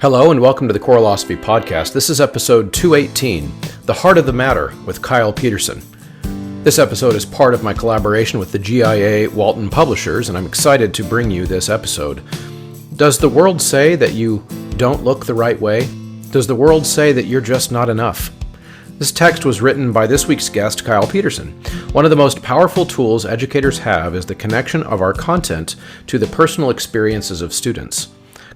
Hello and welcome to the Choralosophy Podcast. This is episode 218, The Heart of the Matter with Kyle Pederson. This episode is part of my collaboration with the GIA Walton Publishers, and I'm excited to bring you this episode. Does the world say that you don't look the right way? Does the world say that you're just not enough? This text was written by this week's guest, Kyle Pederson. One of the most powerful tools educators have is the connection of our content to the personal experiences of students.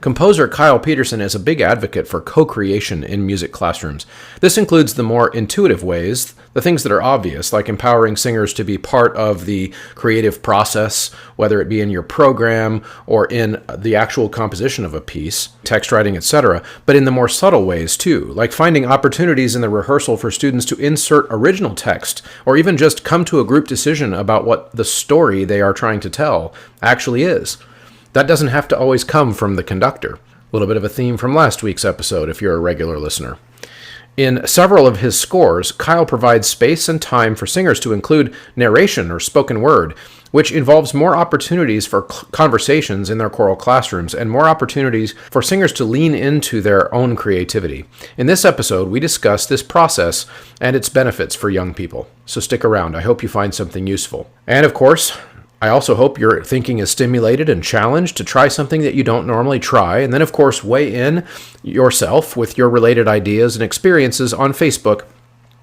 Composer Kyle Pederson is a big advocate for co-creation in music classrooms. This includes the more intuitive ways, the things that are obvious, like empowering singers to be part of the creative process, whether it be in your program or in the actual composition of a piece, text writing, etc., but in the more subtle ways too, like finding opportunities in the rehearsal for students to insert original text, or even just come to a group decision about what the story they are trying to tell actually is. That doesn't have to always come from the conductor. A little bit of a theme from last week's episode if you're a regular listener. In several of his scores, Kyle provides space and time for singers to include narration or spoken word, which involves more opportunities for conversations in their choral classrooms and more opportunities for singers to lean into their own creativity. In this episode, we discuss this process and its benefits for young people. So stick around. I hope you find something useful. And of course, I also hope your thinking is stimulated and challenged to try something that you don't normally try, and then of course weigh in yourself with your related ideas and experiences on Facebook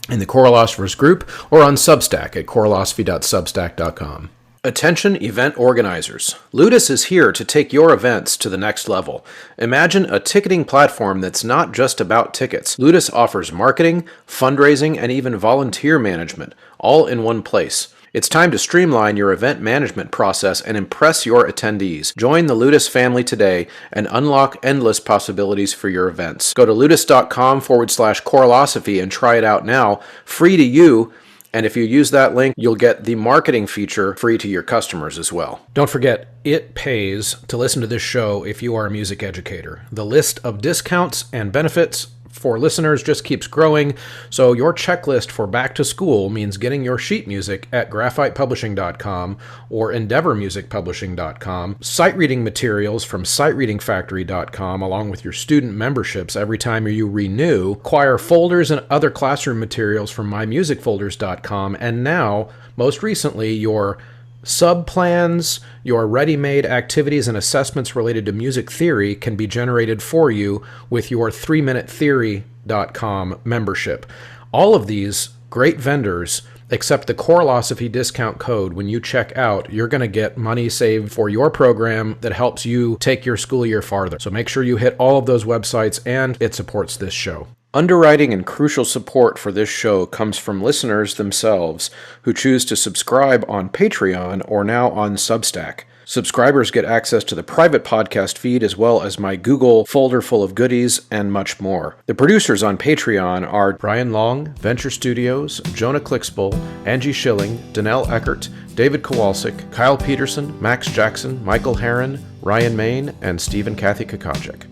in the Choralosophers group or on Substack at choralosophy.substack.com. Attention event organizers. Ludus is here to take your events to the next level. Imagine a ticketing platform that's not just about tickets. Ludus offers marketing, fundraising, and even volunteer management, all in one place. It's time to streamline your event management process and impress your attendees. Join the Ludus family today and unlock endless possibilities for your events. Go to ludus.com/choralosophy and try it out now, free to you. And if you use that link, you'll get the marketing feature free to your customers as well. Don't forget, it pays to listen to this show if you are a music educator. The list of discounts and benefits for listeners just keeps growing, so your checklist for back to school means getting your sheet music at graphitepublishing.com or endeavormusicpublishing.com, sight reading materials from sightreadingfactory.com along with your student memberships every time you renew, choir folders and other classroom materials from mymusicfolders.com, and now, most recently, your sub-plans, your ready-made activities and assessments related to music theory can be generated for you with your 3minutetheory.com membership. All of these great vendors accept the Choralosophy discount code. When you check out, you're going to get money saved for your program that helps you take your school year farther. So make sure you hit all of those websites, and it supports this show. Underwriting and crucial support for this show comes from listeners themselves who choose to subscribe on Patreon or now on Substack. Subscribers get access to the private podcast feed as well as my Google folder full of goodies and much more. The producers on Patreon are Brian Long, Venture Studios, Jonah Clixbull, Angie Schilling, Danelle Eckert, David Kowalczyk, Kyle Pederson, Max Jackson, Michael Herron, Ryan Main, and Steve and Kathy Kokacek.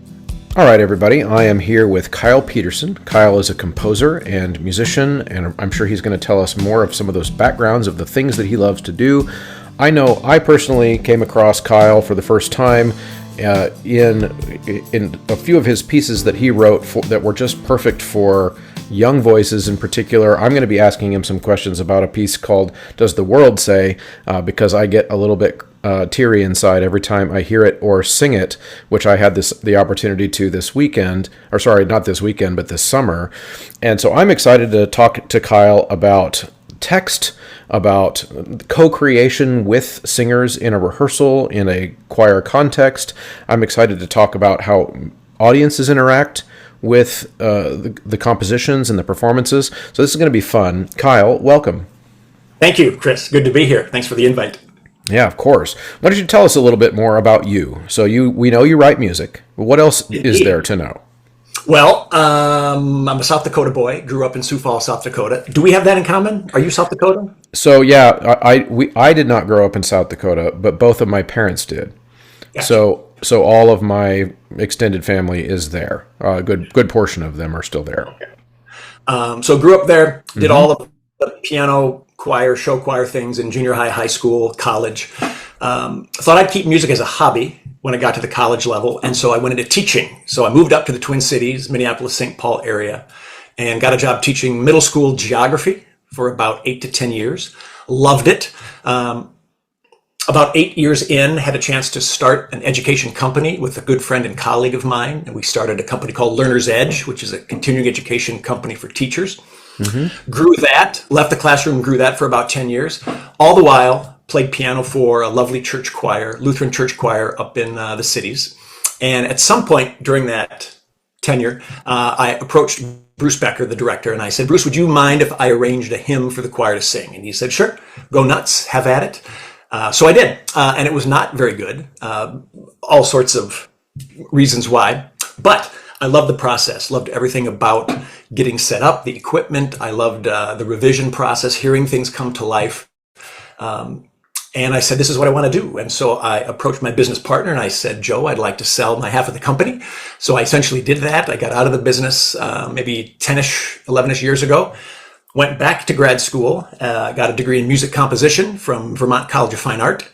All right, everybody, I am here with Kyle Pederson. Kyle is a composer and musician, and I'm sure he's going to tell us more of some of those backgrounds of the things that he loves to do. I know I personally came across Kyle for the first time in a few of his pieces that he wrote that were just perfect for young voices in particular. I'm going to be asking him some questions about a piece called Does the World Say? Because I get a little bit teary inside every time I hear it or sing it, which I had the opportunity to this weekend, or sorry, not this weekend, but this summer. And so I'm excited to talk to Kyle about text, about co-creation with singers in a rehearsal, in a choir context. I'm excited to talk about how audiences interact with the compositions and the performances. So this is going to be fun. Kyle, welcome. Thank you, Chris. Good to be here. Thanks for the invite. Yeah, of course. Why don't you tell us a little bit more about you? So we know you write music. What else is there to know? Well, I'm a South Dakota boy. Grew up in Sioux Falls, South Dakota. Do we have that in common? Are you South Dakota? So yeah, I did not grow up in South Dakota, but both of my parents did. Gotcha. So all of my extended family is there. A good portion of them are still there. Okay. So grew up there. Did all of the piano, choir, show choir things in junior high, high school, college. Thought I'd keep music as a hobby when I got to the college level, and so I went into teaching. So I moved up to the Twin Cities, Minneapolis, St. Paul area, and got a job teaching middle school geography for about 8 to 10 years. Loved it. About 8 years in, had a chance to start an education company with a good friend and colleague of mine. And we started a company called Learner's Edge, which is a continuing education company for teachers. Grew that, left the classroom, grew that for about 10 years. All the while, played piano for a lovely church choir, Lutheran church choir up in the cities. And at some point during that tenure, I approached Bruce Becker, the director, and I said, Bruce, would you mind if I arranged a hymn for the choir to sing? And he said, sure, go nuts, have at it. So I did, and it was not very good. All sorts of reasons why, but I loved the process, loved everything about getting set up, the equipment. I loved the revision process, hearing things come to life. And I said, this is what I want to do. And so I approached my business partner and I said, Joe, I'd like to sell my half of the company. So I essentially did that. I got out of the business maybe 10-ish, 11-ish years ago. Went back to grad school, got a degree in music composition from Vermont College of Fine Art,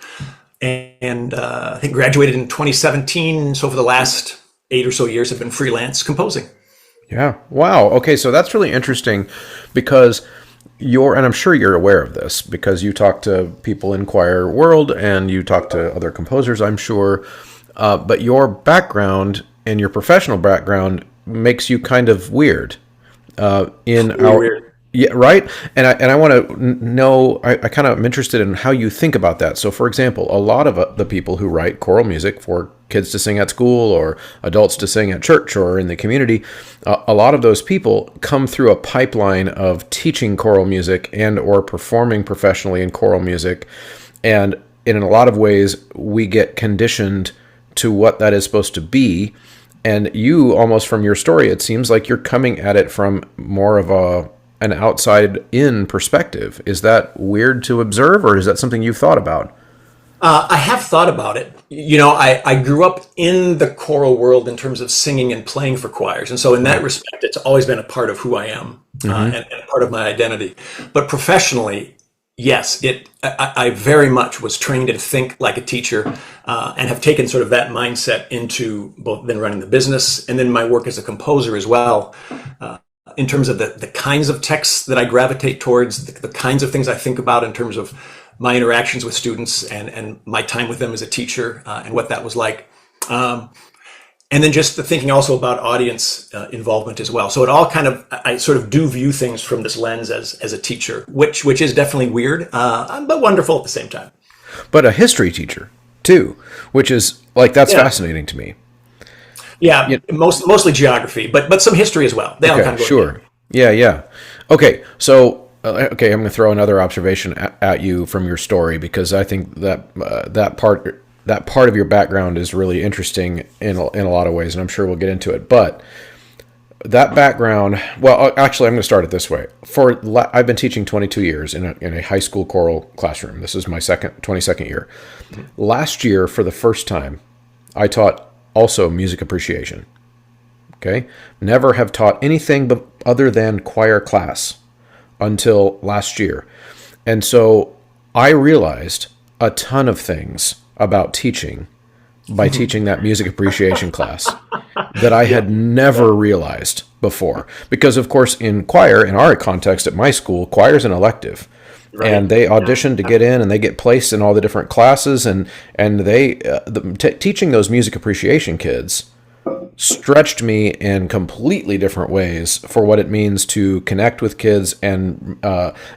and I think graduated in 2017. So for the last 8 or so years, have been freelance composing. Yeah. Wow. Okay. So that's really interesting because and I'm sure you're aware of this because you talk to people in choir world and you talk to other composers, I'm sure. But your background and your professional background makes you kind of weird. Weird. Yeah, right. And I want to know. I kind of am interested in how you think about that. So, for example, a lot of the people who write choral music for kids to sing at school or adults to sing at church or in the community, a lot of those people come through a pipeline of teaching choral music and or performing professionally in choral music, and in a lot of ways, we get conditioned to what that is supposed to be. And you, almost from your story, it seems like you're coming at it from more of an outside-in perspective. Is that weird to observe, or is that something you've thought about? I have thought about it. You know, I grew up in the choral world in terms of singing and playing for choirs. And so in that respect, it's always been a part of who I am and a part of my identity. But professionally, yes, I very much was trained to think like a teacher and have taken sort of that mindset into both then running the business and then my work as a composer as well. In terms of the kinds of texts that I gravitate towards, the kinds of things I think about in terms of my interactions with students and my time with them as a teacher and what that was like. And then just the thinking also about audience involvement as well. So it all kind of, I sort of do view things from this lens as a teacher, which is definitely weird, but wonderful at the same time. But a history teacher too, which is like, that's fascinating to me. Yeah, mostly geography, but some history as well. They all kind of go together. Yeah. Okay, so I'm going to throw another observation at you from your story because I think that that part of your background is really interesting in a lot of ways, and I'm sure we'll get into it. But that background, well, actually, I'm going to start it this way. I've been teaching 22 years in a high school choral classroom. This is my 22nd year. Last year, for the first time, I taught also music appreciation. Okay? Never have taught anything but other than choir class until last year. And so I realized a ton of things about teaching by teaching that music appreciation class that I had never realized before. Because, of course, in choir, in our context at my school, choir is an elective. Right. And they audition to get in, and they get placed in all the different classes, and they teaching those music appreciation kids stretched me in completely different ways for what it means to connect with kids and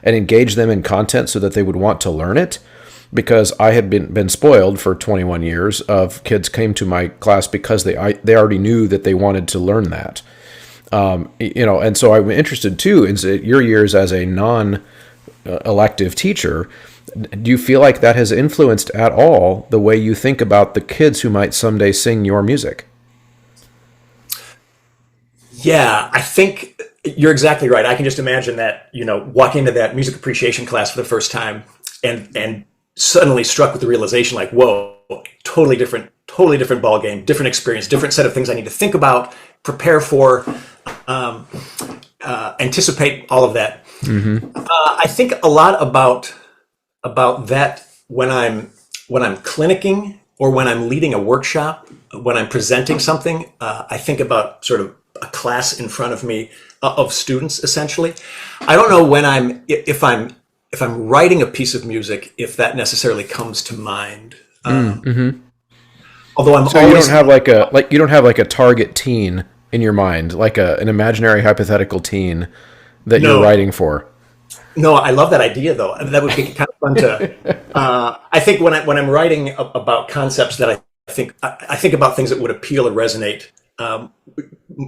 engage them in content so that they would want to learn it. Because I had been spoiled for 21 years of kids came to my class because they already knew that they wanted to learn that, and so I'm interested too in your years as a non-elective teacher. Do you feel like that has influenced at all the way you think about the kids who might someday sing your music? Yeah, I think you're exactly right. I can just imagine that, walking into that music appreciation class for the first time and suddenly struck with the realization like, whoa, totally different ball game, different experience, different set of things I need to think about, prepare for, anticipate all of that. Mm-hmm. I think a lot about that when I'm when I'm clinicking or when I'm leading a workshop, when I'm presenting something, I think about sort of a class in front of me of students, essentially. I don't know if I'm writing a piece of music, if that necessarily comes to mind. Although I'm So always you don't have like a target teen in your mind, like an imaginary hypothetical teen that you're no. writing for. No, I love that idea though. That would be kind of fun to. I think when I'm writing about concepts that I think about things that would appeal or resonate,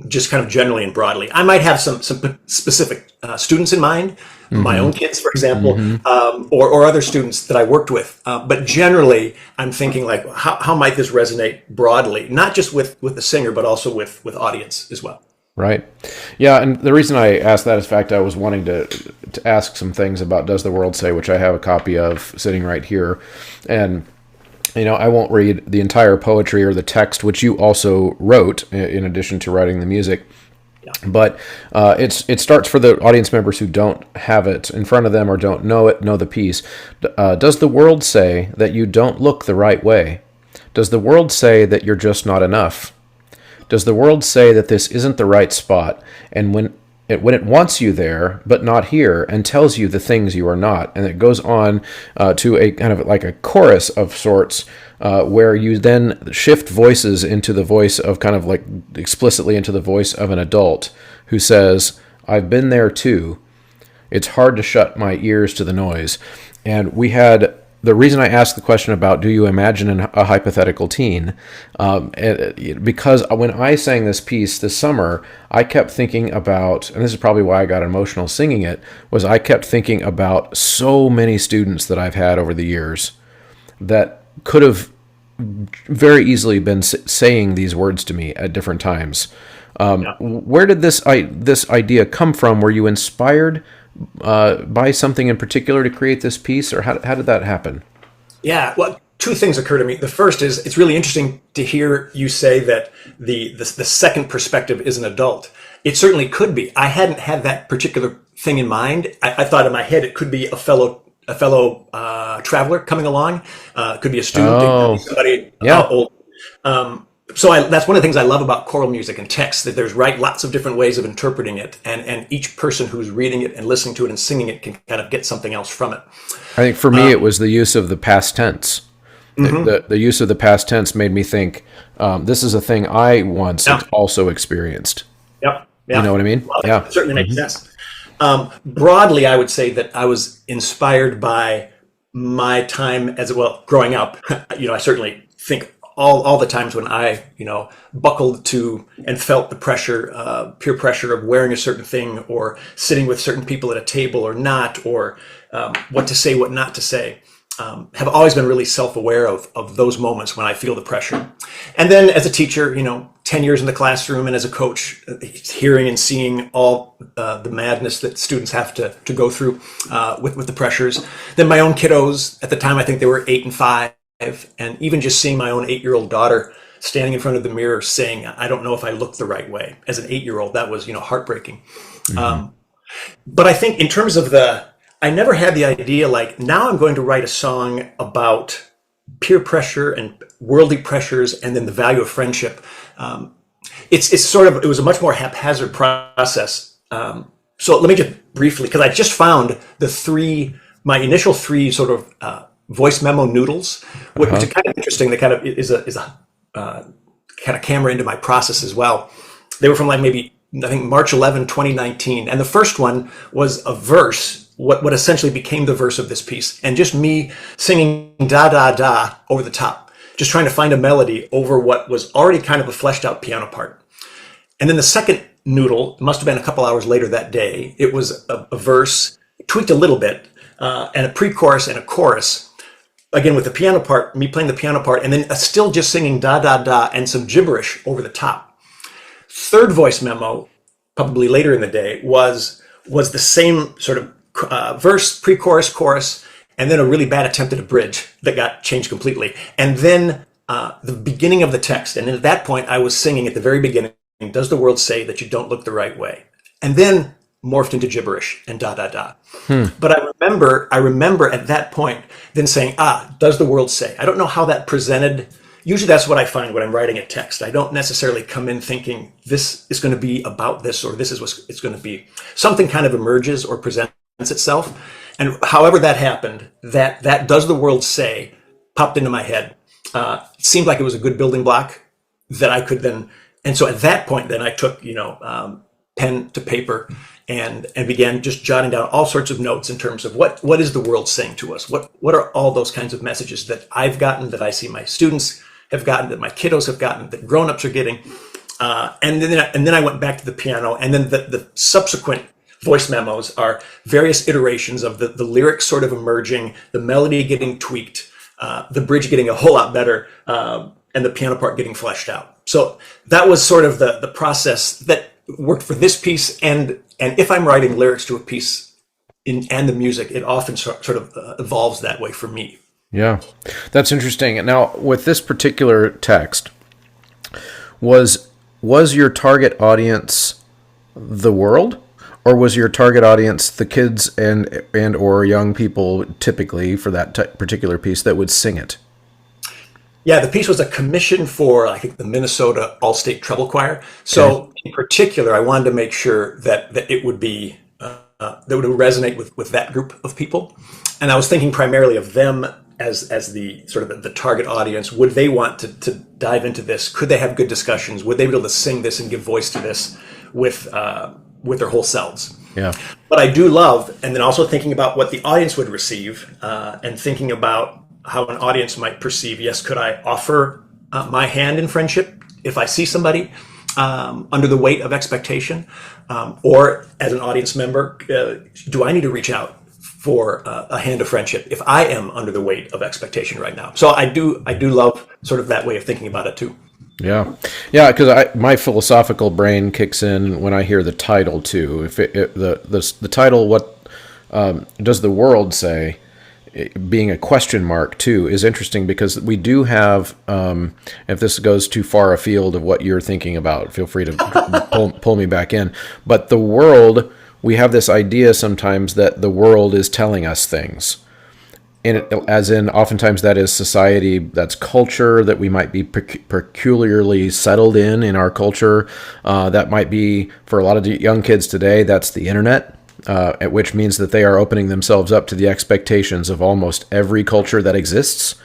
just kind of generally and broadly. I might have some specific students in mind, my own kids, for example, or other students that I worked with. But generally, I'm thinking like, how might this resonate broadly, not just with the singer, but also with audience as well. Right. Yeah, and the reason I asked that is, in fact, I was wanting to ask some things about Does the World Say, which I have a copy of sitting right here. And, I won't read the entire poetry or the text, which you also wrote in addition to writing the music. Yeah. But it starts for the audience members who don't have it in front of them or don't know the piece. Does the world say that you don't look the right way? Does the world say that you're just not enough? Does the world say that this isn't the right spot, and when it wants you there but not here, and tells you the things you are not? And it goes on to a kind of like a chorus of sorts, where you then shift voices into the voice of kind of like explicitly into the voice of an adult who says, "I've been there too. It's hard to shut my ears to the noise." And we had the reason I asked the question about do you imagine a hypothetical teen, because when I sang this piece this summer, I kept thinking about, and this is probably why I got emotional singing it, was I kept thinking about so many students that I've had over the years that could have very easily been saying these words to me at different times. Where did this idea come from? Were you inspired by something in particular to create this piece, or how did that happen? Yeah, well, two things occur to me. The first is it's really interesting to hear you say that the second perspective is an adult. It certainly could be. I hadn't had that particular thing in mind. I thought in my head it could be a fellow traveler coming along. It could be a student. It could be somebody old. That's one of the things I love about choral music and text, that there's lots of different ways of interpreting it, and each person who's reading it and listening to it and singing it can kind of get something else from it. I think for me it was the use of the past tense. The use of the past tense made me think, this is a thing I once also experienced. Yep. You know what I mean? Well, it certainly makes sense. Broadly, I would say that I was inspired by my time growing up. I certainly think all the times when I, buckled to and felt the pressure, peer pressure of wearing a certain thing, or sitting with certain people at a table or not, or what to say, what not to say, have always been really self-aware of those moments when I feel the pressure. And then as a teacher, 10 years in the classroom, and as a coach, hearing and seeing all the madness that students have to go through with the pressures. Then my own kiddos, at the time I think they were 8 and 5, and even just seeing my own 8-year-old daughter standing in front of the mirror saying, "I don't know if I look the right way." As an 8-year-old, that was, heartbreaking. But I think in terms of I never had the idea like, now I'm going to write a song about peer pressure and worldly pressures, and then the value of friendship. It was a much more haphazard process. So let me just briefly, because I just found my initial 3 sort of voice memo noodles, which are kind of interesting. They kind of is a kind of camera into my process as well. They were from like maybe, I think, March 11, 2019. And the first one was a verse, what essentially became the verse of this piece, and just me singing da da da over the top, just trying to find a melody over what was already kind of a fleshed out piano part. And then the second noodle must have been a couple hours later that day. It was a verse tweaked a little bit, and a pre-chorus and a chorus, again with the piano part, me playing the piano part, and then still just singing da da da and some gibberish over the top. Third voice memo, probably later in the day, was the same sort of verse, pre-chorus, chorus, and then a really bad attempt at a bridge that got changed completely. And then the beginning of the text. And at that point, I was singing at the very beginning, "Does the world say that you don't look the right way?" And then morphed into gibberish and da da da. But I remember at that point then saying, does the world say? I don't know how that presented. Usually that's what I find when I'm writing a text. I don't necessarily come in thinking this is going to be about this, or this is what it's going to be. Something kind of emerges or presents itself. And however that happened, that does the world say popped into my head. It seemed like it was a good building block that I could then, and so at that point, then I took, pen to paper and began just jotting down all sorts of notes in terms of what is the world saying to us? What are all those kinds of messages that I've gotten, that I see my students have gotten, that my kiddos have gotten, that grown-ups are getting? And then I went back to the piano, and then the subsequent voice memos are various iterations of the lyrics sort of emerging, the melody getting tweaked, the bridge getting a whole lot better, and the piano part getting fleshed out. So that was sort of the process that worked for this piece. And if I'm writing lyrics to a piece and the music, it often sort of evolves that way for me. Yeah, that's interesting. Now, with this particular text, was your target audience the world? Or was your target audience the kids and or young people, typically for that particular piece, that would sing it? Yeah, the piece was a commission for, I think, the Minnesota All-State Treble Choir. So in particular, I wanted to make sure that it would be that would resonate with that group of people. And I was thinking primarily of them as the sort of the target audience. Would they want to dive into this? Could they have good discussions? Would they be able to sing this and give voice to this with their whole selves? Yeah. But I do love, and then also thinking about what the audience would receive, and thinking about how an audience might perceive, yes, could I offer my hand in friendship if I see somebody under the weight of expectation? Or as an audience member, do I need to reach out for a hand of friendship if I am under the weight of expectation right now? So I do love sort of that way of thinking about it too. Yeah, because my philosophical brain kicks in when I hear the title too. If the title, what does the world say, being a question mark too, is interesting, because we do have, if this goes too far afield of what you're thinking about, feel free to pull me back in. But the world, we have this idea sometimes that the world is telling us things. And as in, oftentimes that is society, that's culture that we might be peculiarly settled in our culture. That might be, for a lot of young kids today, that's the internet. Which means that they are opening themselves up to the expectations of almost every culture that exists,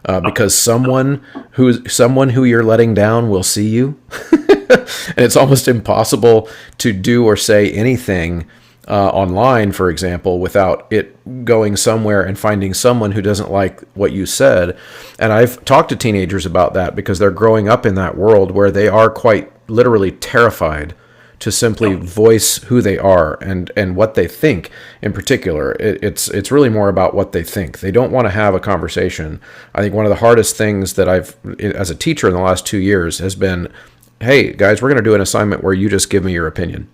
because someone who you're letting down will see you, and it's almost impossible to do or say anything online, for example, without it going somewhere and finding someone who doesn't like what you said. And I've talked to teenagers about that, because they're growing up in that world where they are quite literally terrified to simply voice who they are and what they think in particular. It's really more about what they think. They don't want to have a conversation. I think one of the hardest things that I've, as a teacher in the last 2 years, has been, hey, guys, we're going to do an assignment where you just give me your opinion.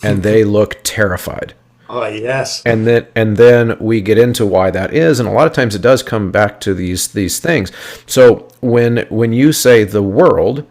And they look terrified. Oh, yes. And then we get into why that is, and a lot of times it does come back to these things. So when you say the world,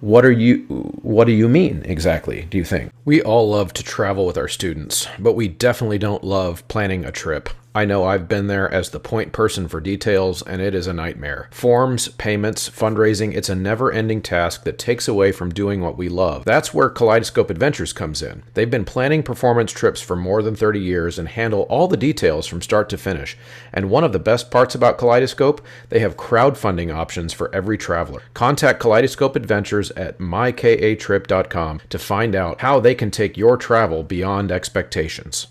what do you mean exactly, do you think? We all love to travel with our students, but we definitely don't love planning a trip. I know I've been there as the point person for details, and it is a nightmare. Forms, payments, fundraising, it's a never-ending task that takes away from doing what we love. That's where Kaleidoscope Adventures comes in. They've been planning performance trips for more than 30 years and handle all the details from start to finish. And one of the best parts about Kaleidoscope, they have crowdfunding options for every traveler. Contact Kaleidoscope Adventures at mykatrip.com to find out how they can take your travel beyond expectations.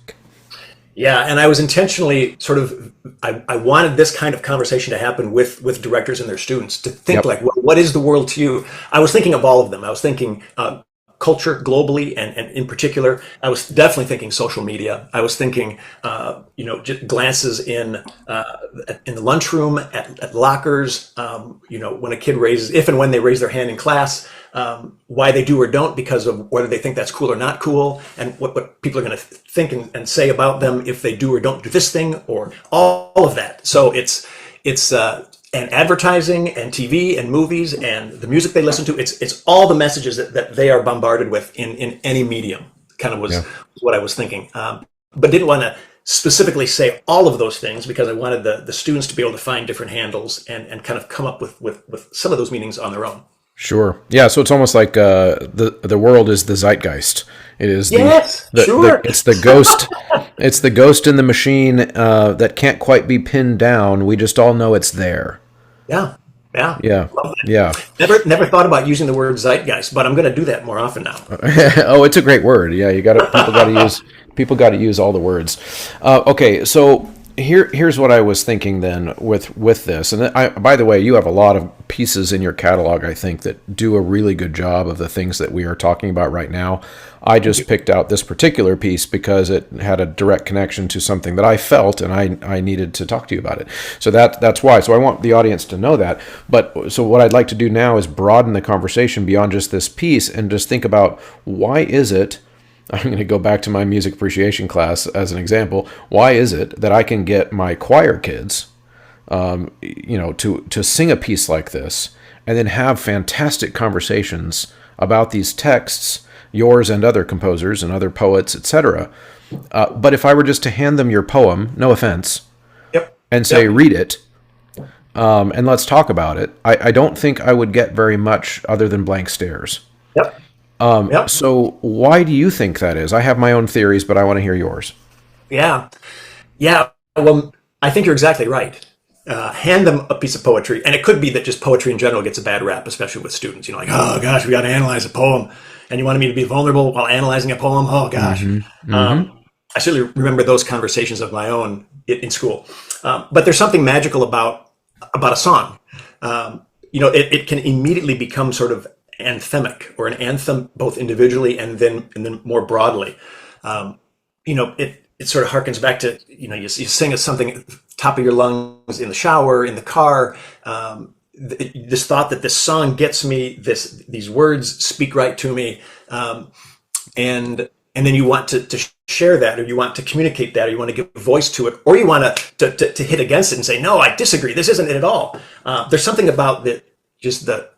Yeah, and I was intentionally I wanted this kind of conversation to happen with directors and their students, to think like, well, what is the world to you? I was thinking of all of them. I was thinking culture globally, and in particular, I was definitely thinking social media. I was thinking, just glances in the lunchroom, at lockers, when a kid if and when they raise their hand in class, why they do or don't, because of whether they think that's cool or not cool, and what people are going to think and say about them if they do or don't do this thing, or all of that. So it's and advertising and TV and movies and the music they listen to, it's all the messages that they are bombarded with in any medium. kind of was Yeah. what I was thinking. But didn't want to specifically say all of those things because I wanted the students to be able to find different handles and kind of come up with some of those meanings on their own. Sure. Yeah. So it's almost like the world is the zeitgeist. It is Yes, sure. it's the ghost. It's the ghost in the machine that can't quite be pinned down. We just all know it's there. Yeah, yeah. Yeah. Love that. Yeah. Never thought about using the word zeitgeist, but I'm going to do that more often now. Oh, it's a great word. Yeah, you got to people got to use all the words. Okay, so here's what I was thinking then with this. And by the way, you have a lot of pieces in your catalog, I think, that do a really good job of the things that we are talking about right now. I just picked out this particular piece because it had a direct connection to something that I felt, and I needed to talk to you about it. So that's why. So I want the audience to know that. But so what I'd like to do now is broaden the conversation beyond just this piece and just think about why is it. I'm going to go back to my music appreciation class as an example. Why is it that I can get my choir kids, to sing a piece like this and then have fantastic conversations about these texts, yours and other composers and other poets, etc. But if I were just to hand them your poem, no offense, Yep. and say, Yep. read it, and let's talk about it, I don't think I would get very much other than blank stares. Yep. Yep. So why do you think that is? I have my own theories, but I want to hear yours. Yeah. Yeah. Well, I think you're exactly right. Hand them a piece of poetry, and it could be that just poetry in general gets a bad rap, especially with students. You know, like, oh gosh, we got to analyze a poem, and you wanted me to be vulnerable while analyzing a poem. Oh gosh. I certainly remember those conversations of my own in school. But there's something magical about a song. It can immediately become sort of anthemic or an anthem, both individually and then more broadly. It sort of harkens back to, you sing something top of your lungs in the shower, in the car. This thought that this song gets me, these words speak right to me, and then you want to share that, or you want to communicate that, or you want to give voice to it, or you want to hit against it and say, no, I disagree. This isn't it at all. There's something about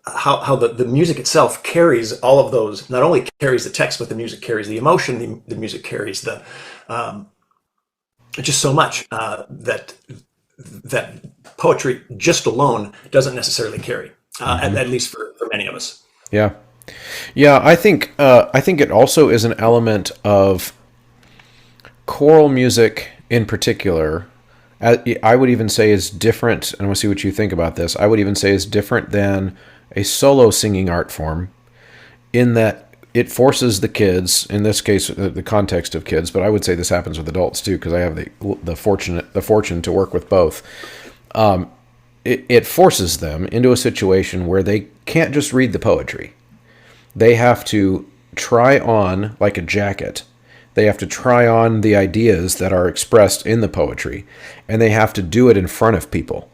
how the music itself carries all of those. Not only carries the text, but the music carries the emotion. The music carries just so much that poetry just alone doesn't necessarily carry. At least for many of us. Yeah. Yeah, I think it also is an element of choral music in particular. I would even say is different, and I want to see what you think about this. I would even say is different than a solo singing art form in that it forces the kids, in this case, the context of kids, but I would say this happens with adults too, because I have the fortune to work with both. It forces them into a situation where they can't just read the poetry. They have to try on, like a jacket, they have to try on the ideas that are expressed in the poetry, and they have to do it in front of people.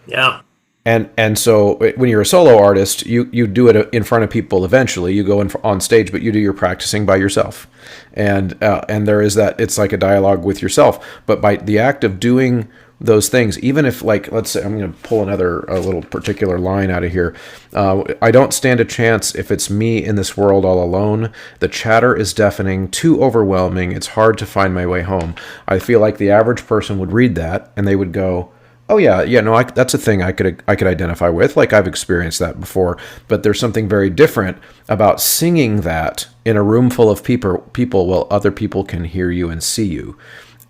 Yeah. And so when you're a solo artist, you do it in front of people eventually. You go on stage, but you do your practicing by yourself. And there is that, it's like a dialogue with yourself. But by the act of doing those things, even if, like, let's say, I'm going to pull a little particular line out of here. I don't stand a chance if it's me in this world all alone. The chatter is deafening, too overwhelming. It's hard to find my way home. I feel like the average person would read that and they would go, oh yeah, no, that's a thing I could identify with. Like, I've experienced that before. But there's something very different about singing that in a room full of people while other people can hear you and see you.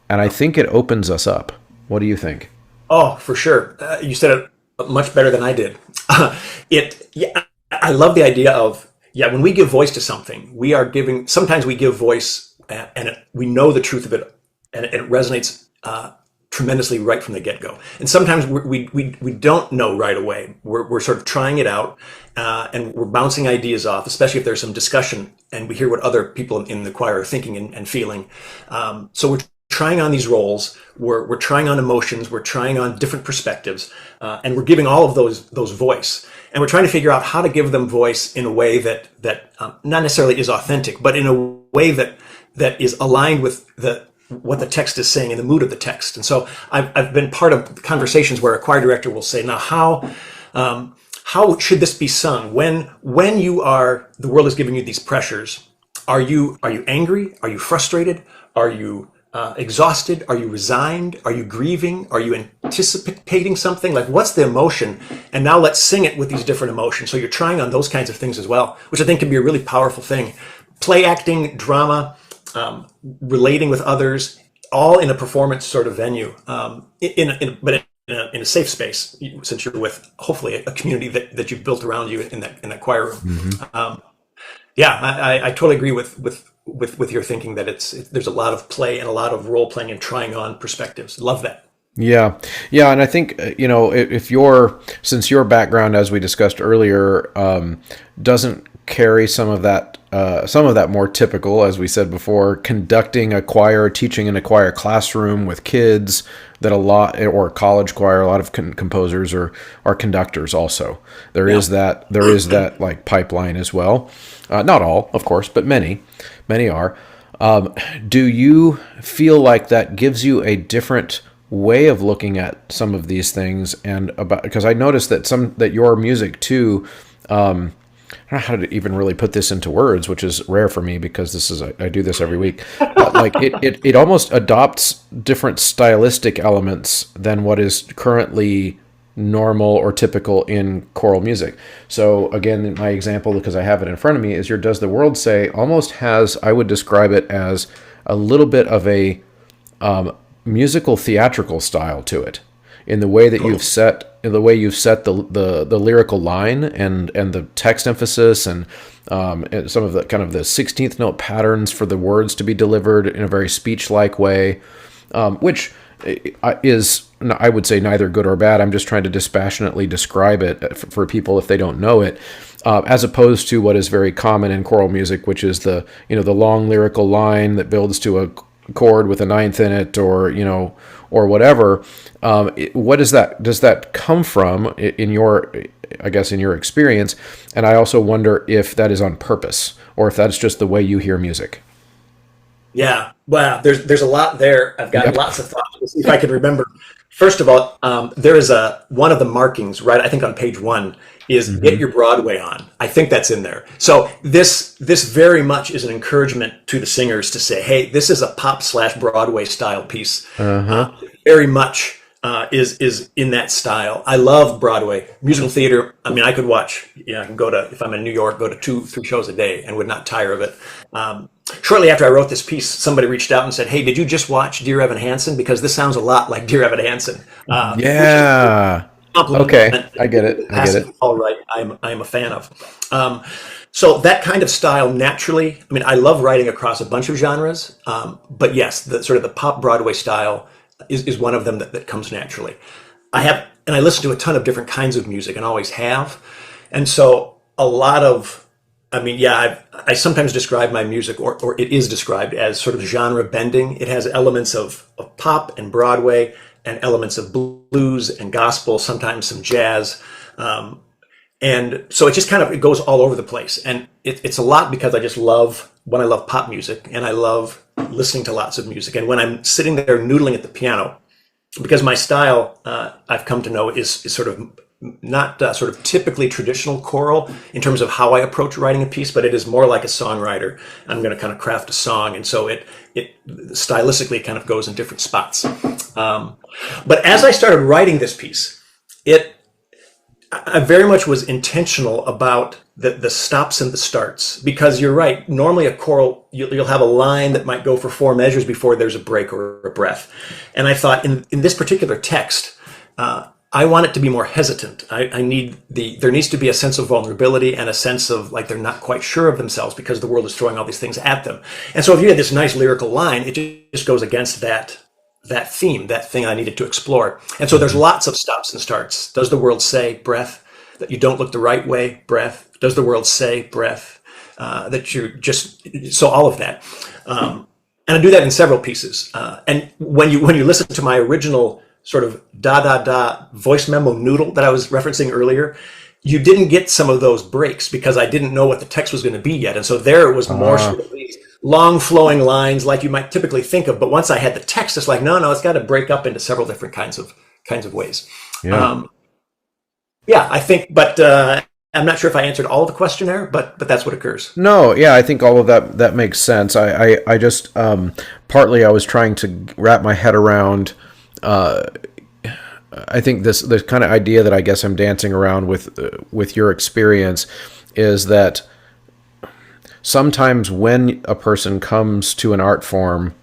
And I think it opens us up. What do you think? Oh, for sure. You said it much better than I did. I love the idea of, when we give voice to something, sometimes we give voice and we know the truth of it, and it resonates tremendously right from the get-go. And sometimes we don't know right away. We're sort of trying it out, and we're bouncing ideas off, especially if there's some discussion and we hear what other people in the choir are thinking and feeling. So we're trying on these roles, we're trying on emotions, we're trying on different perspectives, and we're giving all of those voice. And we're trying to figure out how to give them voice in a way that not necessarily is authentic, but in a way that is aligned with what the text is saying and the mood of the text. And so I've been part of conversations where a choir director will say, now how should this be sung when the world is giving you these pressures? Are you angry? Are you frustrated? Are you exhausted? Are you resigned? Are you grieving? Are you anticipating something? Like, what's the emotion? And now let's sing it with these different emotions. So you're trying on those kinds of things as well, which I think can be a really powerful thing. Play acting, drama, relating with others, all in a performance sort of venue, in a safe space, since you're with hopefully a community that you've built around you in that choir room. Mm-hmm. Yeah, I totally agree with your thinking that there's a lot of play and a lot of role playing and trying on perspectives. Love that. Yeah, yeah, and I think if since your background, as we discussed earlier, doesn't carry some of that more typical, as we said before, conducting a choir, teaching in a choir classroom with kids, that a lot, or college choir, a lot of composers are conductors also. There is that like pipeline as well. Not all, of course, but many are. Do you feel like that gives you a different way of looking at some of these things, because I noticed that your music too, I don't know how to even really put this into words, which is rare for me because I do this every week. Like it almost adopts different stylistic elements than what is currently normal or typical in choral music. So again, my example, because I have it in front of me, is your "Does the World Say" almost has, I would describe it as a little bit of a musical theatrical style to it, in the way that you've set the lyrical line and the text emphasis, and some of the kind of the 16th note patterns for the words to be delivered in a very speech-like way, which is, I would say, neither good or bad. I'm just trying to dispassionately describe it for people if they don't know it, as opposed to what is very common in choral music, which is the long lyrical line that builds to a chord with a ninth in it, or whatever. What does that come from in your experience? And I also wonder if that is on purpose or if that's just the way you hear music. Yeah, wow. There's a lot there. I've got lots of thoughts. Let's see if I can remember. First of all, there is one of the markings, right? I think on page 1 is "Get your Broadway on." I think that's in there. So this very much is an encouragement to the singers to say, "Hey, this is a pop/Broadway style piece." Very much is in that style. I love Broadway musical theater. I mean, I could watch. I can if I'm in New York, go to 2-3 shows a day and would not tire of it. Shortly after I wrote this piece, somebody reached out and said, "Hey, did you just watch Dear Evan Hansen? Because this sounds a lot like Dear Evan Hansen." Yeah. Okay, I get it. All right, I'm a fan of. So that kind of style naturally. I mean, I love writing across a bunch of genres, but yes, the sort of the pop Broadway style is one of them that comes naturally. I listen to a ton of different kinds of music and always have, and so a lot of. I mean, yeah, I sometimes describe my music, or it is described as sort of genre bending. It has elements of pop and Broadway, and elements of blues and gospel, sometimes some jazz. And so it goes all over the place. And it's a lot because I love pop music, and I love listening to lots of music. And when I'm sitting there noodling at the piano, because my style, I've come to know, is sort of not sort of typically traditional choral in terms of how I approach writing a piece, but it is more like a songwriter. I'm going to kind of craft a song, and so it stylistically kind of goes in different spots. But as I started writing this piece, I very much was intentional about the stops and the starts, because you're right. Normally a choral, you'll have a line that might go for 4 measures before there's a break or a breath. And I thought in this particular text, I want it to be more hesitant. There needs to be a sense of vulnerability and a sense of like they're not quite sure of themselves because the world is throwing all these things at them. And so if you had this nice lyrical line, it just goes against that theme, that thing I needed to explore. And so there's lots of stops and starts. Does the world say, breath, that you don't look the right way, breath. Does the world say, breath, that you're just, so all of that. And I do that in several pieces. And when you listen to my original sort of da voice memo noodle that I was referencing earlier, you didn't get some of those breaks because I didn't know what the text was going to be yet. And so there it was more sort of these long flowing lines like you might typically think of. But once I had the text, it's like, no, it's got to break up into several different kinds of ways. Yeah. I think, but I'm not sure if I answered all of the question there, but that's what occurs. No, yeah, I think all of that makes sense. I just partly I was trying to wrap my head around. I think this kind of idea that I guess I'm dancing around with your experience is that sometimes when a person comes to an art form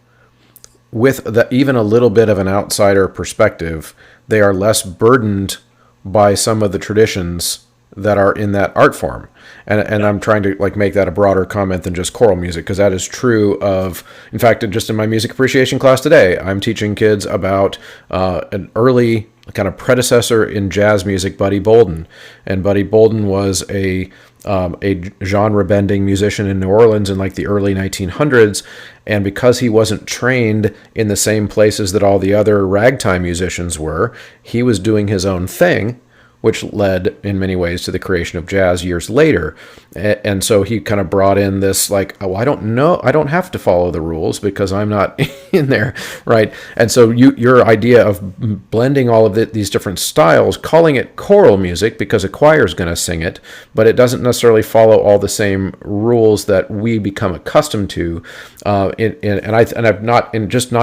with even a little bit of an outsider perspective, they are less burdened by some of the traditions that are in that art form. And I'm trying to like make that a broader comment than just choral music, because that is true of, in fact, just in my music appreciation class today, I'm teaching kids about an early kind of predecessor in jazz music, Buddy Bolden. And Buddy Bolden was a genre-bending musician in New Orleans in like the early 1900s, and because he wasn't trained in the same places that all the other ragtime musicians were, he was doing his own thing, which led in many ways to the creation of jazz years later. And so he kind of brought in this like, oh, I don't know, I don't have to follow the rules because I'm not in there, right? And so your idea of blending all of these different styles, calling it choral music because a choir is going to sing it, but it doesn't necessarily follow all the same rules that we become accustomed to. I've not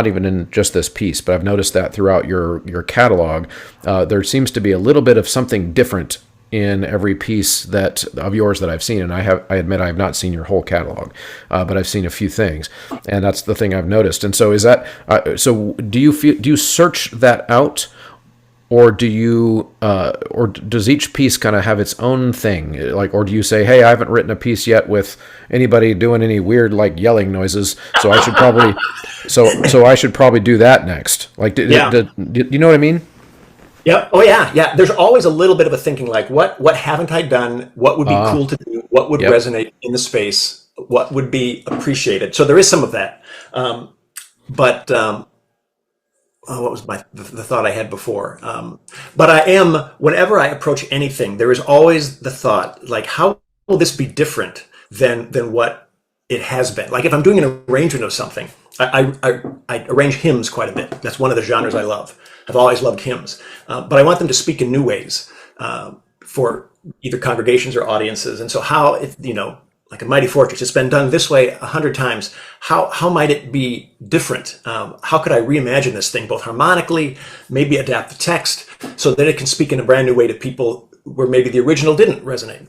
even in just this piece, but I've noticed that throughout your catalog, there seems to be a little bit of something different in every piece of yours that I've seen. And I admit I have not seen your whole catalog, but I've seen a few things, and that's the thing I've noticed. And so is that, so do you search that out, or or does each piece kind of have its own thing? Like, or do you say, hey, I haven't written a piece yet with anybody doing any weird, like yelling noises, so I should probably, so I should probably do that next. Like, do you know what I mean? Yep. Oh yeah. Yeah. There's always a little bit of a thinking like, what haven't I done? What would be cool to do? What would resonate in the space? What would be appreciated? So there is some of that. But what was the thought I had before? But whenever I approach anything, there is always the thought like, how will this be different than what it has been? Like if I'm doing an arrangement of something, I arrange hymns quite a bit. That's one of the genres I love. I've always loved hymns, but I want them to speak in new ways for either congregations or audiences. And so how, like a Mighty Fortress, it's been done this way 100 times. How might it be different? How could I reimagine this thing, both harmonically, maybe adapt the text so that it can speak in a brand new way to people where maybe the original didn't resonate?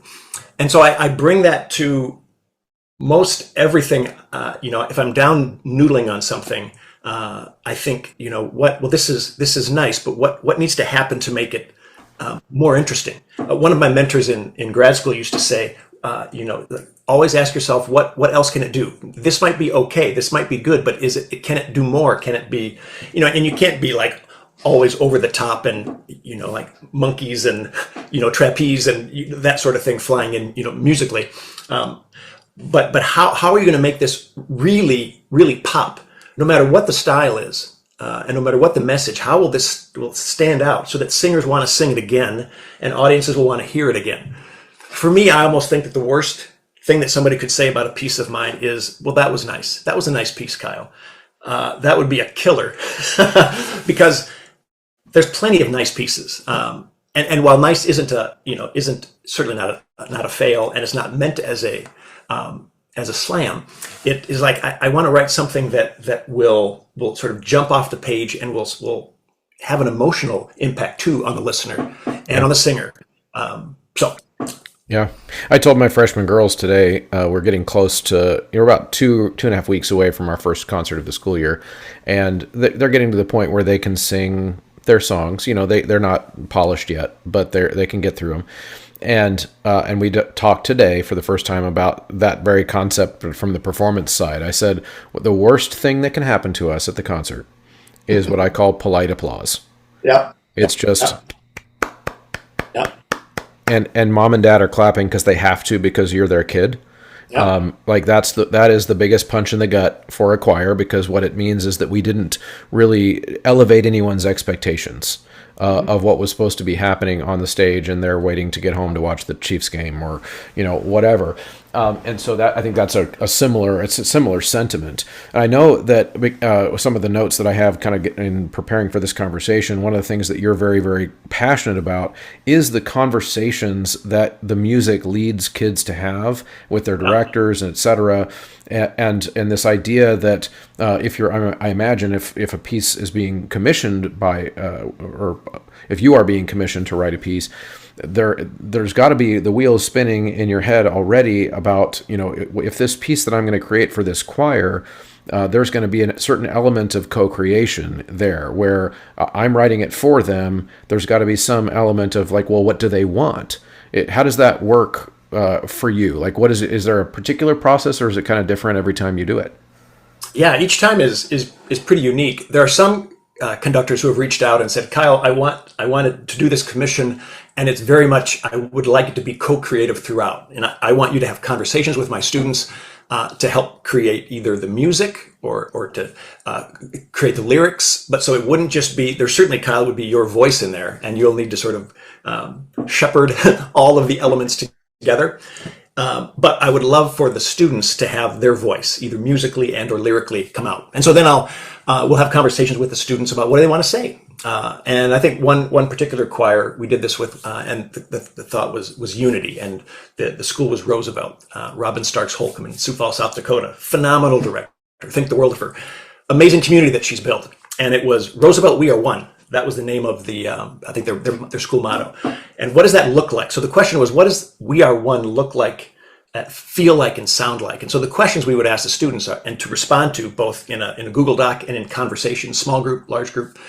And so I bring that to most everything. If I'm down noodling on something, I think, this is nice, but what needs to happen to make it more interesting? One of my mentors in grad school used to say, always ask yourself, what else can it do? This might be okay, this might be good, but can it do more? Can it be, and you can't be like always over the top and, like monkeys and, trapeze and that sort of thing flying in, musically. But how are you going to make this really, really pop? No matter what the style is, and no matter what the message, how will this stand out so that singers want to sing it again and audiences will want to hear it again? For me, I almost think that the worst thing that somebody could say about a piece of mine is, well, that was nice. That was a nice piece, Kyle. That would be a killer because there's plenty of nice pieces. And while nice isn't certainly not a fail, and it's not meant as a slam, it is like I want to write something that will sort of jump off the page and will have an emotional impact too on the listener and on the singer. Yeah, I told my freshman girls today we're getting close to, we're about two and a half weeks away from our first concert of the school year, and they're getting to the point where they can sing their songs. They're not polished yet, but they can get through them. And we talked today for the first time about that very concept from the performance side. I said, the worst thing that can happen to us at the concert is what I call polite applause. Yeah. It's just, yeah. And mom and dad are clapping because they have to, because you're their kid. Yeah. That is the biggest punch in the gut for a choir, because what it means is that we didn't really elevate anyone's expectations of what was supposed to be happening on the stage, and they're waiting to get home to watch the Chiefs game or whatever. And so that I think that's it's a similar sentiment. And I know that some of the notes that I have kind of in preparing for this conversation, one of the things that you're very, very passionate about is the conversations that the music leads kids to have with their directors and et cetera. And this idea that I imagine if a piece is being commissioned by, or if you are being commissioned to write a piece, there's got to be the wheels spinning in your head already about, if this piece that I'm going to create for this choir, there's going to be a certain element of co-creation there where I'm writing it for them. There's got to be some element of like, well, what do they want? How does that work for you? Like, what is it? Is there a particular process, or is it kind of different every time you do it? Yeah, each time is pretty unique. There are some conductors who have reached out and said, Kyle, I wanted to do this commission, and it's very much, I would like it to be co-creative throughout. And I want you to have conversations with my students to help create either the music or to create the lyrics. But so it wouldn't just be, there's certainly, Kyle, would be your voice in there, and you'll need to sort of shepherd all of the elements together. But I would love for the students to have their voice, either musically and or lyrically, come out. And so then we'll have conversations with the students about what do they want to say. And I think one particular choir we did this with, and the thought was unity. And the school was Roosevelt, Robin Starks Holcomb in Sioux Falls, South Dakota. Phenomenal director. Think the world of her. Amazing community that she's built. And it was Roosevelt, We Are One. That was the name of the, I think their school motto. And what does that look like? So the question was, what does We Are One look like, feel like, and sound like? And so the questions we would ask the students and to respond to, both in a Google Doc and in conversation, small group, large group,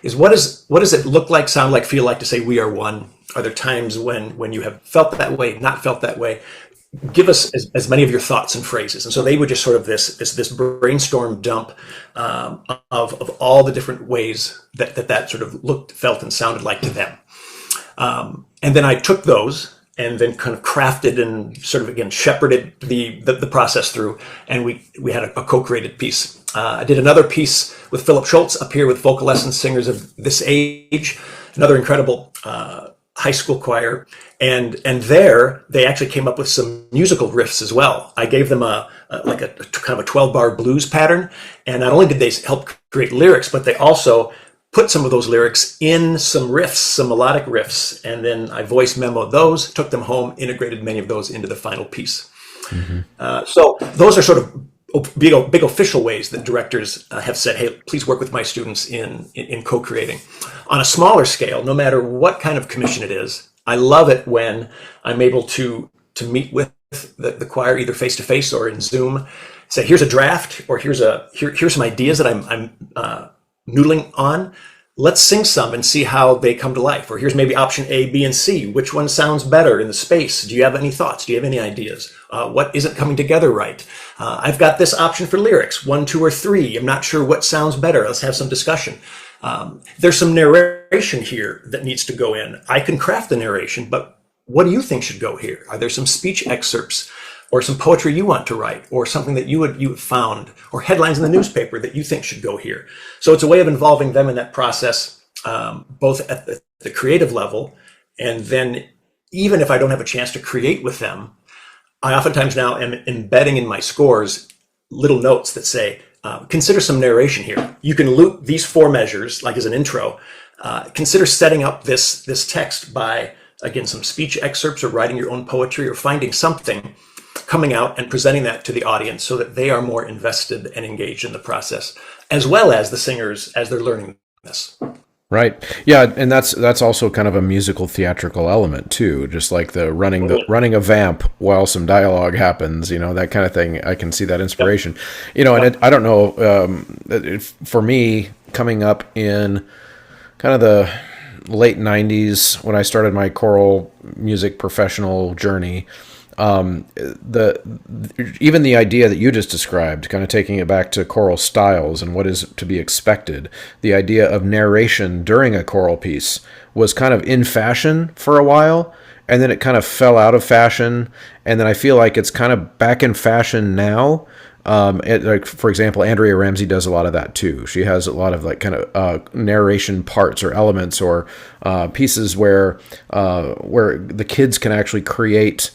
is what does it look like, sound like, feel like to say we are one? Are there times when you have felt that way, not felt that way? Give us as many of your thoughts and phrases. And so they would just sort of this brainstorm dump of all the different ways that sort of looked, felt, and sounded like to them. And then I took those and then kind of crafted and sort of, again, shepherded the process through, and we had a co-created piece. I did another piece with Philip Schultz up here with vocal lessons singers of this age, another incredible high school choir, and there they actually came up with some musical riffs as well. I gave them a kind of a 12-bar blues pattern, and not only did they help create lyrics, but they also put some of those lyrics in some riffs, some melodic riffs, and then I voice memoed those, took them home, integrated many of those into the final piece. Mm-hmm. So those are sort of big official ways that directors have said, hey, please work with my students in co-creating. On a smaller scale, no matter what kind of commission it is, I love it when I'm able to meet with the choir either face-to-face or in Zoom, say, here's a draft, or here's some ideas that I'm noodling on. Let's sing some and see how they come to life. Or here's maybe option A, B, and C. Which one sounds better in the space? Do you have any thoughts? Do you have any ideas? What isn't coming together right? I've got this option for lyrics, 1, 2, or 3. I'm not sure what sounds better. Let's have some discussion. There's some narration here that needs to go in. I can craft the narration, but what do you think should go here? Are there some speech excerpts or some poetry you want to write, or something that you found, or headlines in the newspaper that you think should go here? So it's a way of involving them in that process, both at the creative level, and then even if I don't have a chance to create with them, I oftentimes now am embedding in my scores little notes that say, consider some narration here. You can loop these 4 measures, like as an intro. Consider setting up this text by, again, some speech excerpts, or writing your own poetry, or finding something, coming out and presenting that to the audience so that they are more invested and engaged in the process, as well as the singers as they're learning this. Right. Yeah, and that's also kind of a musical theatrical element too, just like the running a vamp while some dialogue happens, that kind of thing. I can see that inspiration. Yep. And I don't know, for me, coming up in kind of the late 90s when I started my choral music professional journey, even the idea that you just described, kind of taking it back to choral styles and what is to be expected, the idea of narration during a choral piece was kind of in fashion for a while, and then it kind of fell out of fashion, and then I feel like it's kind of back in fashion now. Like, for example, Andrea Ramsey does a lot of that too. She has a lot of like kind of narration parts or elements or pieces where the kids can actually create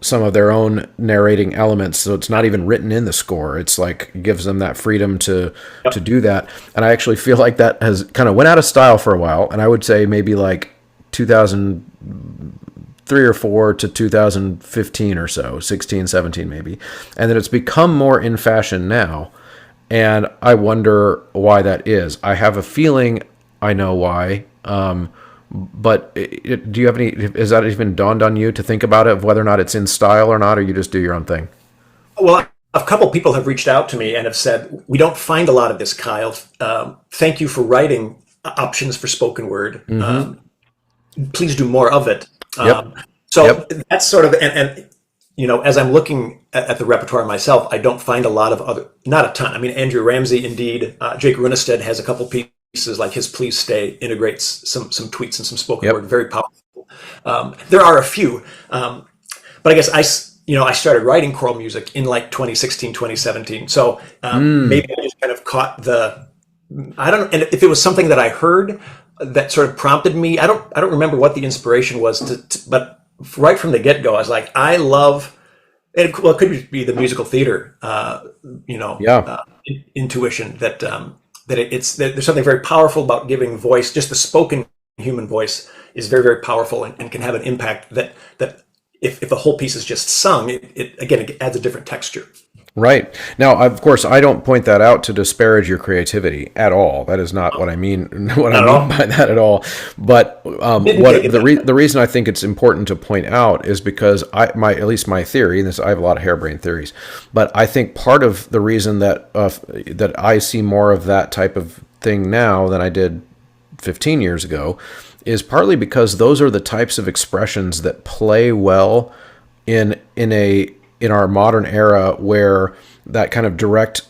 some of their own narrating elements, so it's not even written in the score. It's like gives them that freedom to do that. And I actually feel like that has kind of went out of style for a while, and I would say maybe like 2003 or 4 to 2015 or so, 16, 17 maybe. And then it's become more in fashion now, and I wonder why that is. I have a feeling I know why. But do you have any? Has that even dawned on you to think about it, of whether or not it's in style or not, or you just do your own thing? Well, a couple people have reached out to me and have said, we don't find a lot of this, Kyle. Thank you for writing options for spoken word. Please do more of it. That's sort of, and as I'm looking at the repertoire myself, I don't find a lot of other, not a ton. I mean, Andrew Ramsey, indeed. Jake Runestad has a couple pieces, like his Please Stay integrates some tweets and some spoken word, very powerful. There are a few, but I guess I started writing choral music in like 2016, 2017. So maybe I just kind of caught I don't know, and if it was something that I heard that sort of prompted me, I don't remember what the inspiration was, but right from the get-go, I was like, I love, it could be the musical theater, intuition that, there's something very powerful about giving voice. Just the spoken human voice is very, very powerful and can have an impact that if the whole piece is just sung, it adds a different texture. Right. Now, of course, I don't point that out to disparage your creativity at all. That is not what I mean. What I mean by that at all. But the reason I think it's important to point out is because at least my theory, and I have a lot of harebrained theories, but I think part of the reason that I see more of that type of thing now than I did 15 years ago is partly because those are the types of expressions that play well in our modern era, where that kind of direct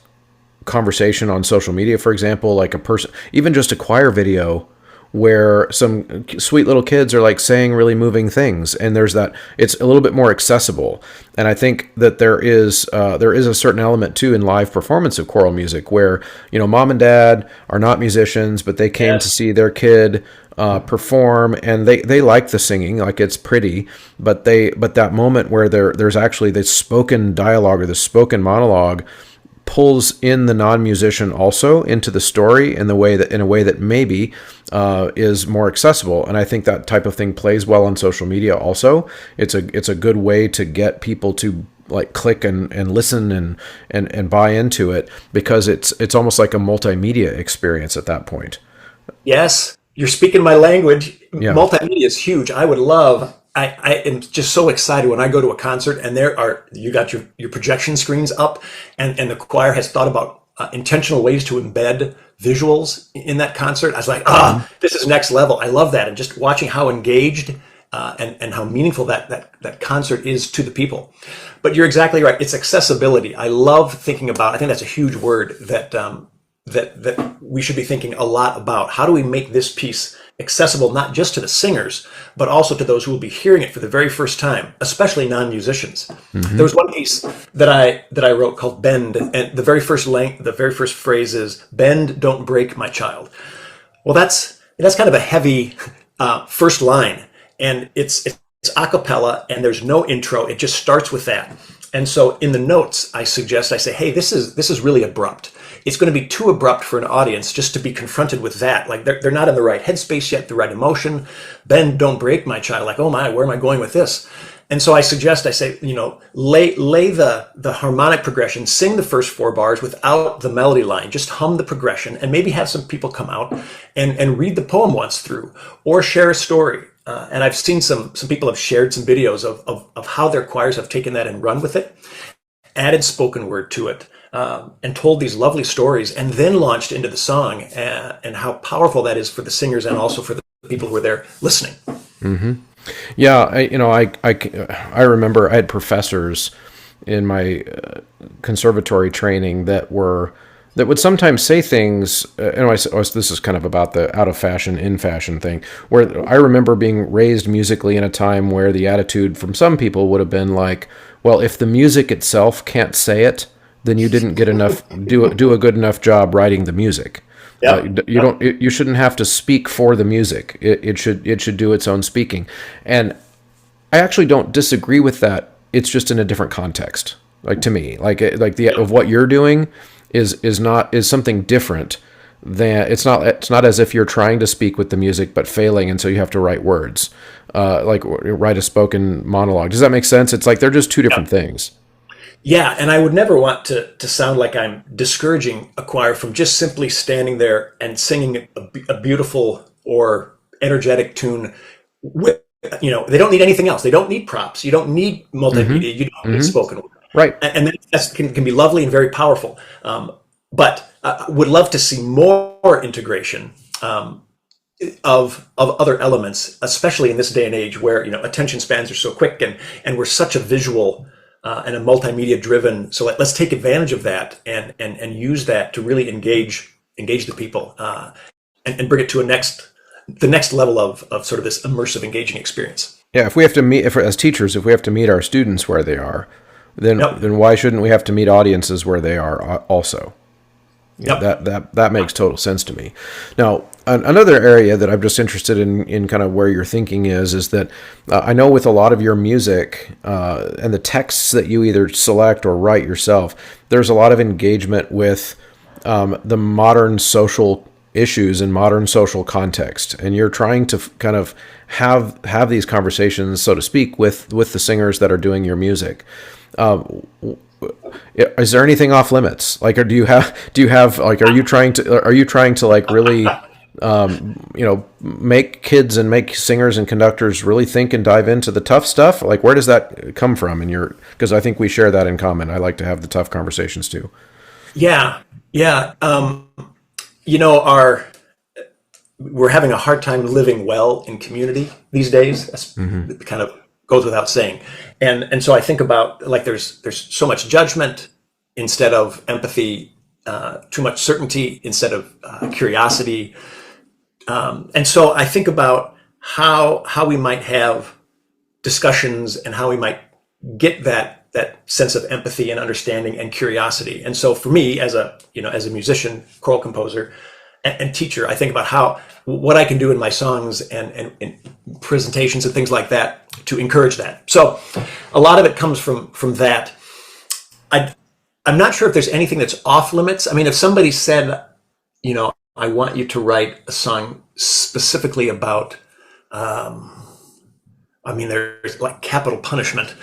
conversation on social media, for example, like a person, even just a choir video where some sweet little kids are like saying really moving things, and there's that, it's a little bit more accessible. And I think that there is a certain element too in live performance of choral music where, mom and dad are not musicians, but they came to see their kid perform, and they like the singing, like it's pretty, but that moment where there's actually this spoken dialogue or the spoken monologue pulls in the non-musician also into the story in a way that maybe is more accessible. And I think that type of thing plays well on social media also. It's a good way to get people to like click and listen and buy into it, because it's almost like a multimedia experience at that point. Yes. You're speaking my language. Yeah. Multimedia is huge. I am just so excited when I go to a concert and you got your projection screens up, and the choir has thought about intentional ways to embed visuals in that concert. I was like, this is next level. I love that. And just watching how engaged and how meaningful that concert is to the people. But you're exactly right. It's accessibility. I love thinking about, I think that's a huge word that we should be thinking a lot about. How do we make this piece accessible, not just to the singers, but also to those who will be hearing it for the very first time, especially non-musicians? Mm-hmm. There was one piece that I wrote called Bend, and the very first phrase is, "Bend, don't break, my child." Well, that's kind of a heavy first line, and it's a cappella, and there's no intro. It just starts with that. And so in the notes, I say, hey, this is really abrupt. It's going to be too abrupt for an audience just to be confronted with that. Like they're not in the right headspace yet, the right emotion. Bend, don't break, my child. Like, oh my, where am I going with this? And so I say, lay the harmonic progression, sing the first 4 bars without the melody line, just hum the progression, and maybe have some people come out and read the poem once through, or share a story. And I've seen some people have shared some videos of how their choirs have taken that and run with it, added spoken word to it, and told these lovely stories, and then launched into the song, and how powerful that is for the singers and also for the people who are there listening. Mm-hmm. Yeah, I remember I had professors in my conservatory training that would sometimes say things, this is kind of about the out of fashion, in fashion thing, where I remember being raised musically in a time where the attitude from some people would have been like, well, if the music itself can't say it, then you didn't get enough, do a good enough job writing the music. Yep. You shouldn't have to speak for the music. It should do its own speaking. And I actually don't disagree with that it's just in a different context. Like to me, like the of what you're doing is something different than it's not as if you're trying to speak with the music but failing, and so you have to write words, like write a spoken monologue. Does that make sense? It's like they're just two different things. Yeah, and I would never want to sound like I'm discouraging a choir from just simply standing there and singing a beautiful or energetic tune. With, they don't need anything else. They don't need props. You don't need multimedia. You don't need spoken word. Right. And that can be lovely and very powerful. But would love to see more integration of other elements, especially in this day and age where attention spans are so quick and we're such a visual and a multimedia driven. So let's take advantage of that and use that to really engage the people and bring it to the next level of sort of this immersive, engaging experience. Yeah, if we have to meet, as teachers, if we have to meet our students where they are, then why shouldn't we have to meet audiences where they are also? That makes total sense to me. Now, another area that I'm just interested in kind of where your thinking is that I know with a lot of your music and the texts that you either select or write yourself, there's a lot of engagement with the modern social issues in modern social context, and you're trying to kind of have these conversations, so to speak, with the singers that are doing your music. Is there anything off limits? Like, or do you have like, are you trying to like really, make kids and make singers and conductors really think and dive into the tough stuff? Like, where does that come from because I think we share that in common. I like to have the tough conversations too. Yeah. We're having a hard time living well in community these days. That's kind of goes without saying. And so I think about, like, there's so much judgment instead of empathy, too much certainty instead of curiosity. And so I think about how we might have discussions and how we might get that sense of empathy and understanding and curiosity. And so for me, as a musician, choral composer, and teacher, I think about what I can do in my songs and presentations and things like that to encourage that. So a lot of it comes from that. I'm not sure if there's anything that's off limits. I mean, if somebody said, I want you to write a song specifically about, there's like capital punishment,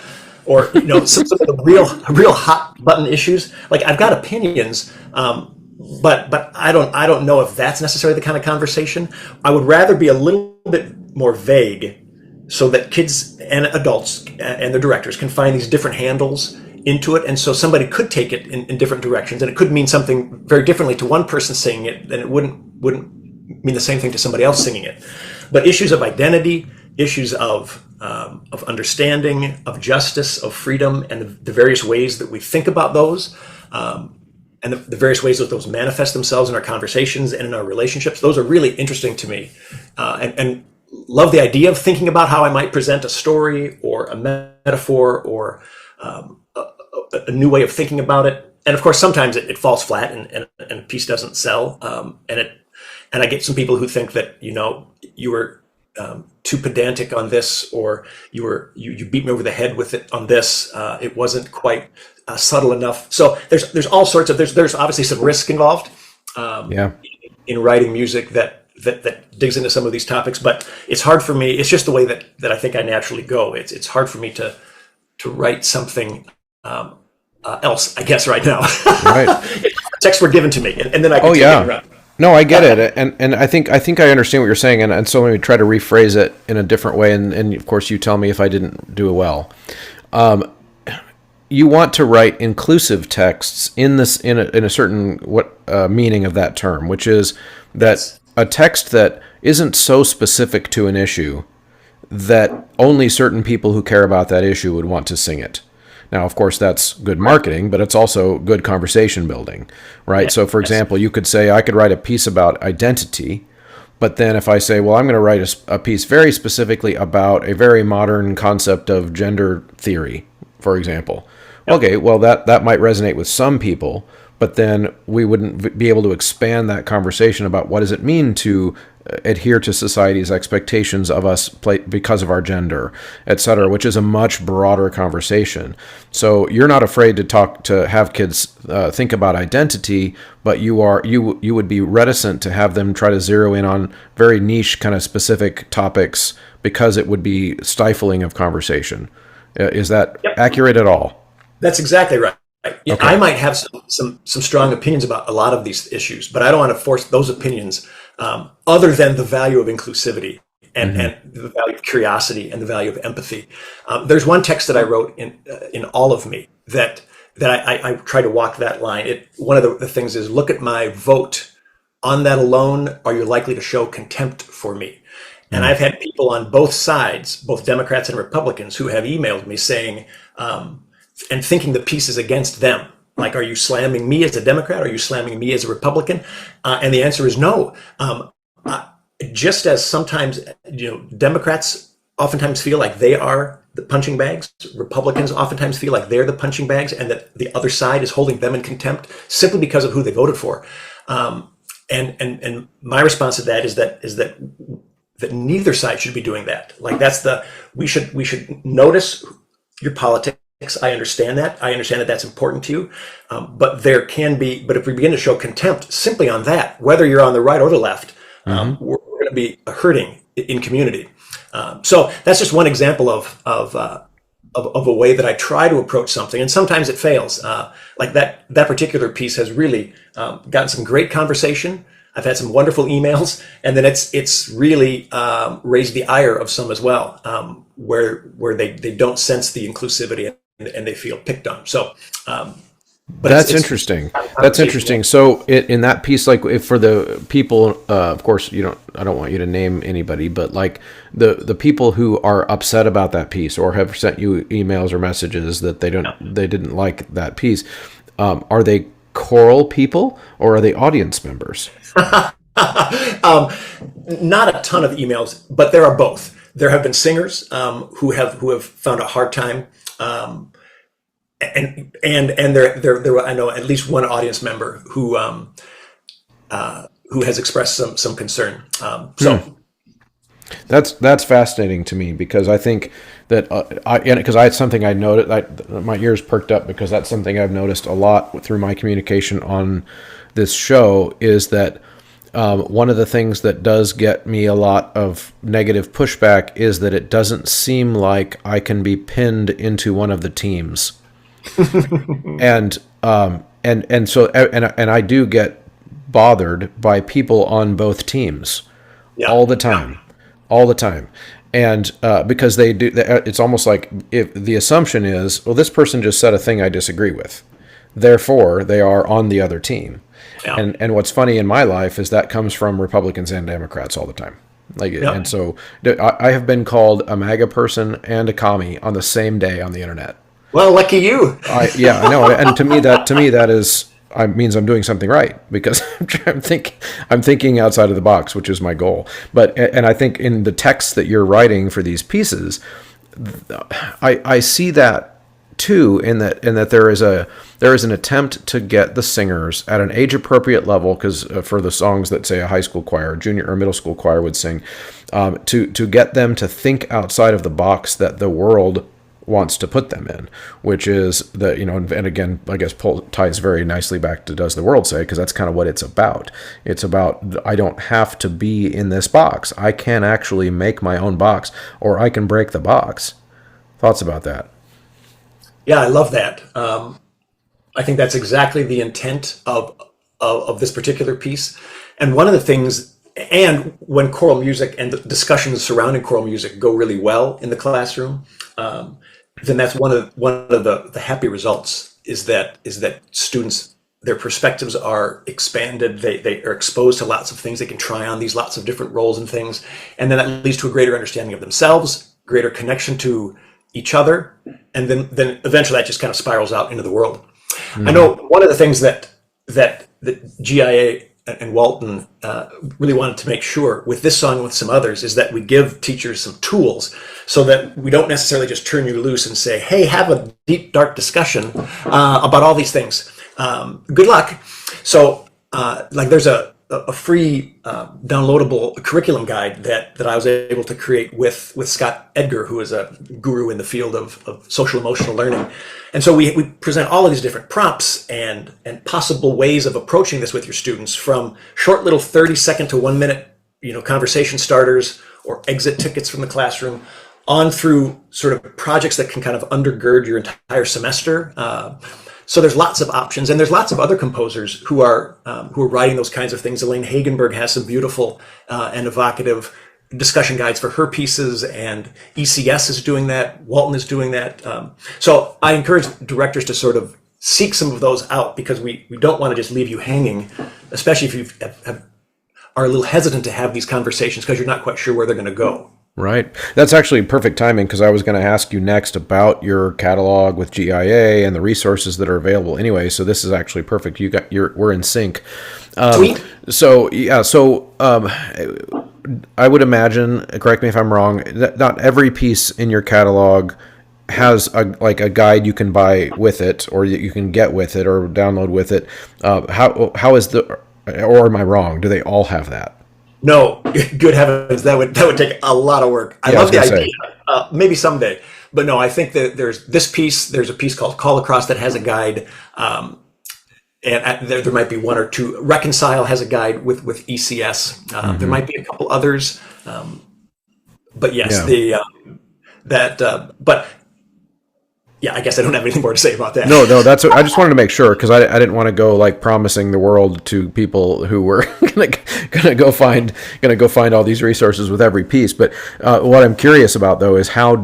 or some of the real hot button issues. Like, I've got opinions, but I don't know if that's necessarily the kind of conversation. I would rather be a little bit more vague, so that kids and adults and the directors can find these different handles into it, and so somebody could take it in different directions, and it could mean something very differently to one person singing it than it wouldn't mean the same thing to somebody else singing it. But issues of identity, issues of understanding, of justice, of freedom, and the various ways that we think about those, and the various ways that those manifest themselves in our conversations and in our relationships, those are really interesting to me, and love the idea of thinking about how I might present a story or a metaphor or a new way of thinking about it. And of course, sometimes it falls flat and a piece doesn't sell. And I get some people who think that, you were too pedantic on this, or you beat me over the head with it on this. It wasn't quite subtle enough. So there's all sorts of, there's obviously some risk involved in writing music that digs into some of these topics, but it's hard for me. It's just the way that I think I naturally go. It's hard for me to write something else, I guess, right now. Right. Texts were given to me, and then I can take it around. No, I get it, and I think I understand what you're saying, and so let me try to rephrase it in a different way, and of course you tell me if I didn't do it well. You want to write inclusive texts in a certain meaning of that term, which is that a text that isn't so specific to an issue that only certain people who care about that issue would want to sing it. Now, of course, that's good marketing, but it's also good conversation building, right? So, for example, you could say, I could write a piece about identity, but then if I say, well, I'm going to write a piece very specifically about a very modern concept of gender theory, for example. Okay, well, that might resonate with some people, but then we wouldn't be able to expand that conversation about what does it mean to adhere to society's expectations of us because of our gender, et cetera, which is a much broader conversation. So you're not afraid to have kids think about identity, but you would be reticent to have them try to zero in on very niche kind of specific topics because it would be stifling of conversation. Is that accurate at all? That's exactly right. Yeah, Okay. I might have some strong opinions about a lot of these issues, but I don't want to force those opinions other than the value of inclusivity and the value of curiosity and the value of empathy. There's one text that I wrote in All of Me that I try to walk that line. One of the things is, look at my vote. On that alone, are you likely to show contempt for me? And I've had people on both sides, both Democrats and Republicans, who have emailed me saying, and thinking the piece is against them. Like, are you slamming me as a Democrat? Are you slamming me as a Republican? And the answer is no. Just as sometimes, Democrats oftentimes feel like they are the punching bags, Republicans oftentimes feel like they're the punching bags, and that the other side is holding them in contempt simply because of who they voted for. And my response to that is that neither side should be doing that. Like, we should notice your politics. I understand that. That's important to you. But if we begin to show contempt simply on that, whether you're on the right or the left, we're going to be hurting in community. So that's just one example of a way that I try to approach something, and sometimes it fails. Like that particular piece has really gotten some great conversation. I've had some wonderful emails, and then it's really raised the ire of some as well, where they don't sense the inclusivity and they feel picked on. So, but That's interesting. That's interesting. So in that piece, like, if for the people, of course, I don't want you to name anybody, but like the people who are upset about that piece or have sent you emails or messages that they didn't like that piece, are they choral people or are they audience members? Not a ton of emails, but there are both. There have been singers who have found a hard time, and there I know at least one audience member who has expressed some concern. That's fascinating to me, because I think that because it's something I noticed. My ears perked up because that's something I've noticed a lot through my communication on this show, is that one of the things that does get me a lot of negative pushback is that it doesn't seem like I can be pinned into one of the teams. and so I do get bothered by people on both teams all the time. And because they do, it's almost like if the assumption is, well, this person just said a thing I disagree with, therefore they are on the other team. Yeah. And what's funny in my life is that comes from Republicans and Democrats all the time. And so I have been called a MAGA person and a commie on the same day on the internet. Well, lucky you. I know. And to me that is, means I'm doing something right, because I'm thinking outside of the box, which is my goal. And I think in the text that you're writing for these pieces, I see that too, in that there is an attempt to get the singers at an age appropriate level, because for the songs that, say, a high school choir, junior or middle school choir would sing, to get them to think outside of the box that the world wants to put them in, which is and again, I guess ties very nicely back to Does the World Say, because that's kind of what it's about. It's about, I don't have to be in this box. I can actually make my own box, or I can break the box. Thoughts about that? Yeah, I love that. I think that's exactly the intent of this particular piece. And one of the things, and when choral music and the discussions surrounding choral music go really well in the classroom, then that's one of the happy results, is that students, their perspectives are expanded. They are exposed to lots of things. They can try on these lots of different roles and things. And then that leads to a greater understanding of themselves, greater connection to each other. And then eventually that just kind of spirals out into the world. Mm. I know one of the things that GIA and Walton really wanted to make sure with this song and with some others is that we give teachers some tools, so that we don't necessarily just turn you loose and say, hey, have a deep, dark discussion about all these things. Good luck. So, like, there's a free downloadable curriculum guide that I was able to create with Scott Edgar, who is a guru in the field of social emotional learning. And so we present all of these different prompts and possible ways of approaching this with your students, from short little 30-second to 1 minute, conversation starters or exit tickets from the classroom, on through sort of projects that can kind of undergird your entire semester. So there's lots of options, and there's lots of other composers who are writing those kinds of things. Elaine Hagenberg has some beautiful and evocative discussion guides for her pieces, and ECS is doing that. Walton is doing that. So I encourage directors to sort of seek some of those out, because we don't want to just leave you hanging, especially if you are a little hesitant to have these conversations because you're not quite sure where they're going to go. Right. That's actually perfect timing, because I was going to ask you next about your catalog with GIA and the resources that are available anyway. So this is actually perfect. We're in sync. Sweet. So yeah. So I would imagine, correct me if I'm wrong, that not every piece in your catalog has a guide you can buy with it, or you can get with it, or download with it. How is or am I wrong? Do they all have that? No, good heavens, that would take a lot of work. I love the idea. Maybe someday, but no, I think that there's this piece. There's a piece called Call Across that has a guide, and there might be one or two. Reconcile has a guide with ECS. There might be a couple others, but yes, but. Yeah, I guess I don't have anything more to say about that. No, that's. I just wanted to make sure, because I didn't want to go like promising the world to people who were gonna go find all these resources with every piece. But what I'm curious about, though, is how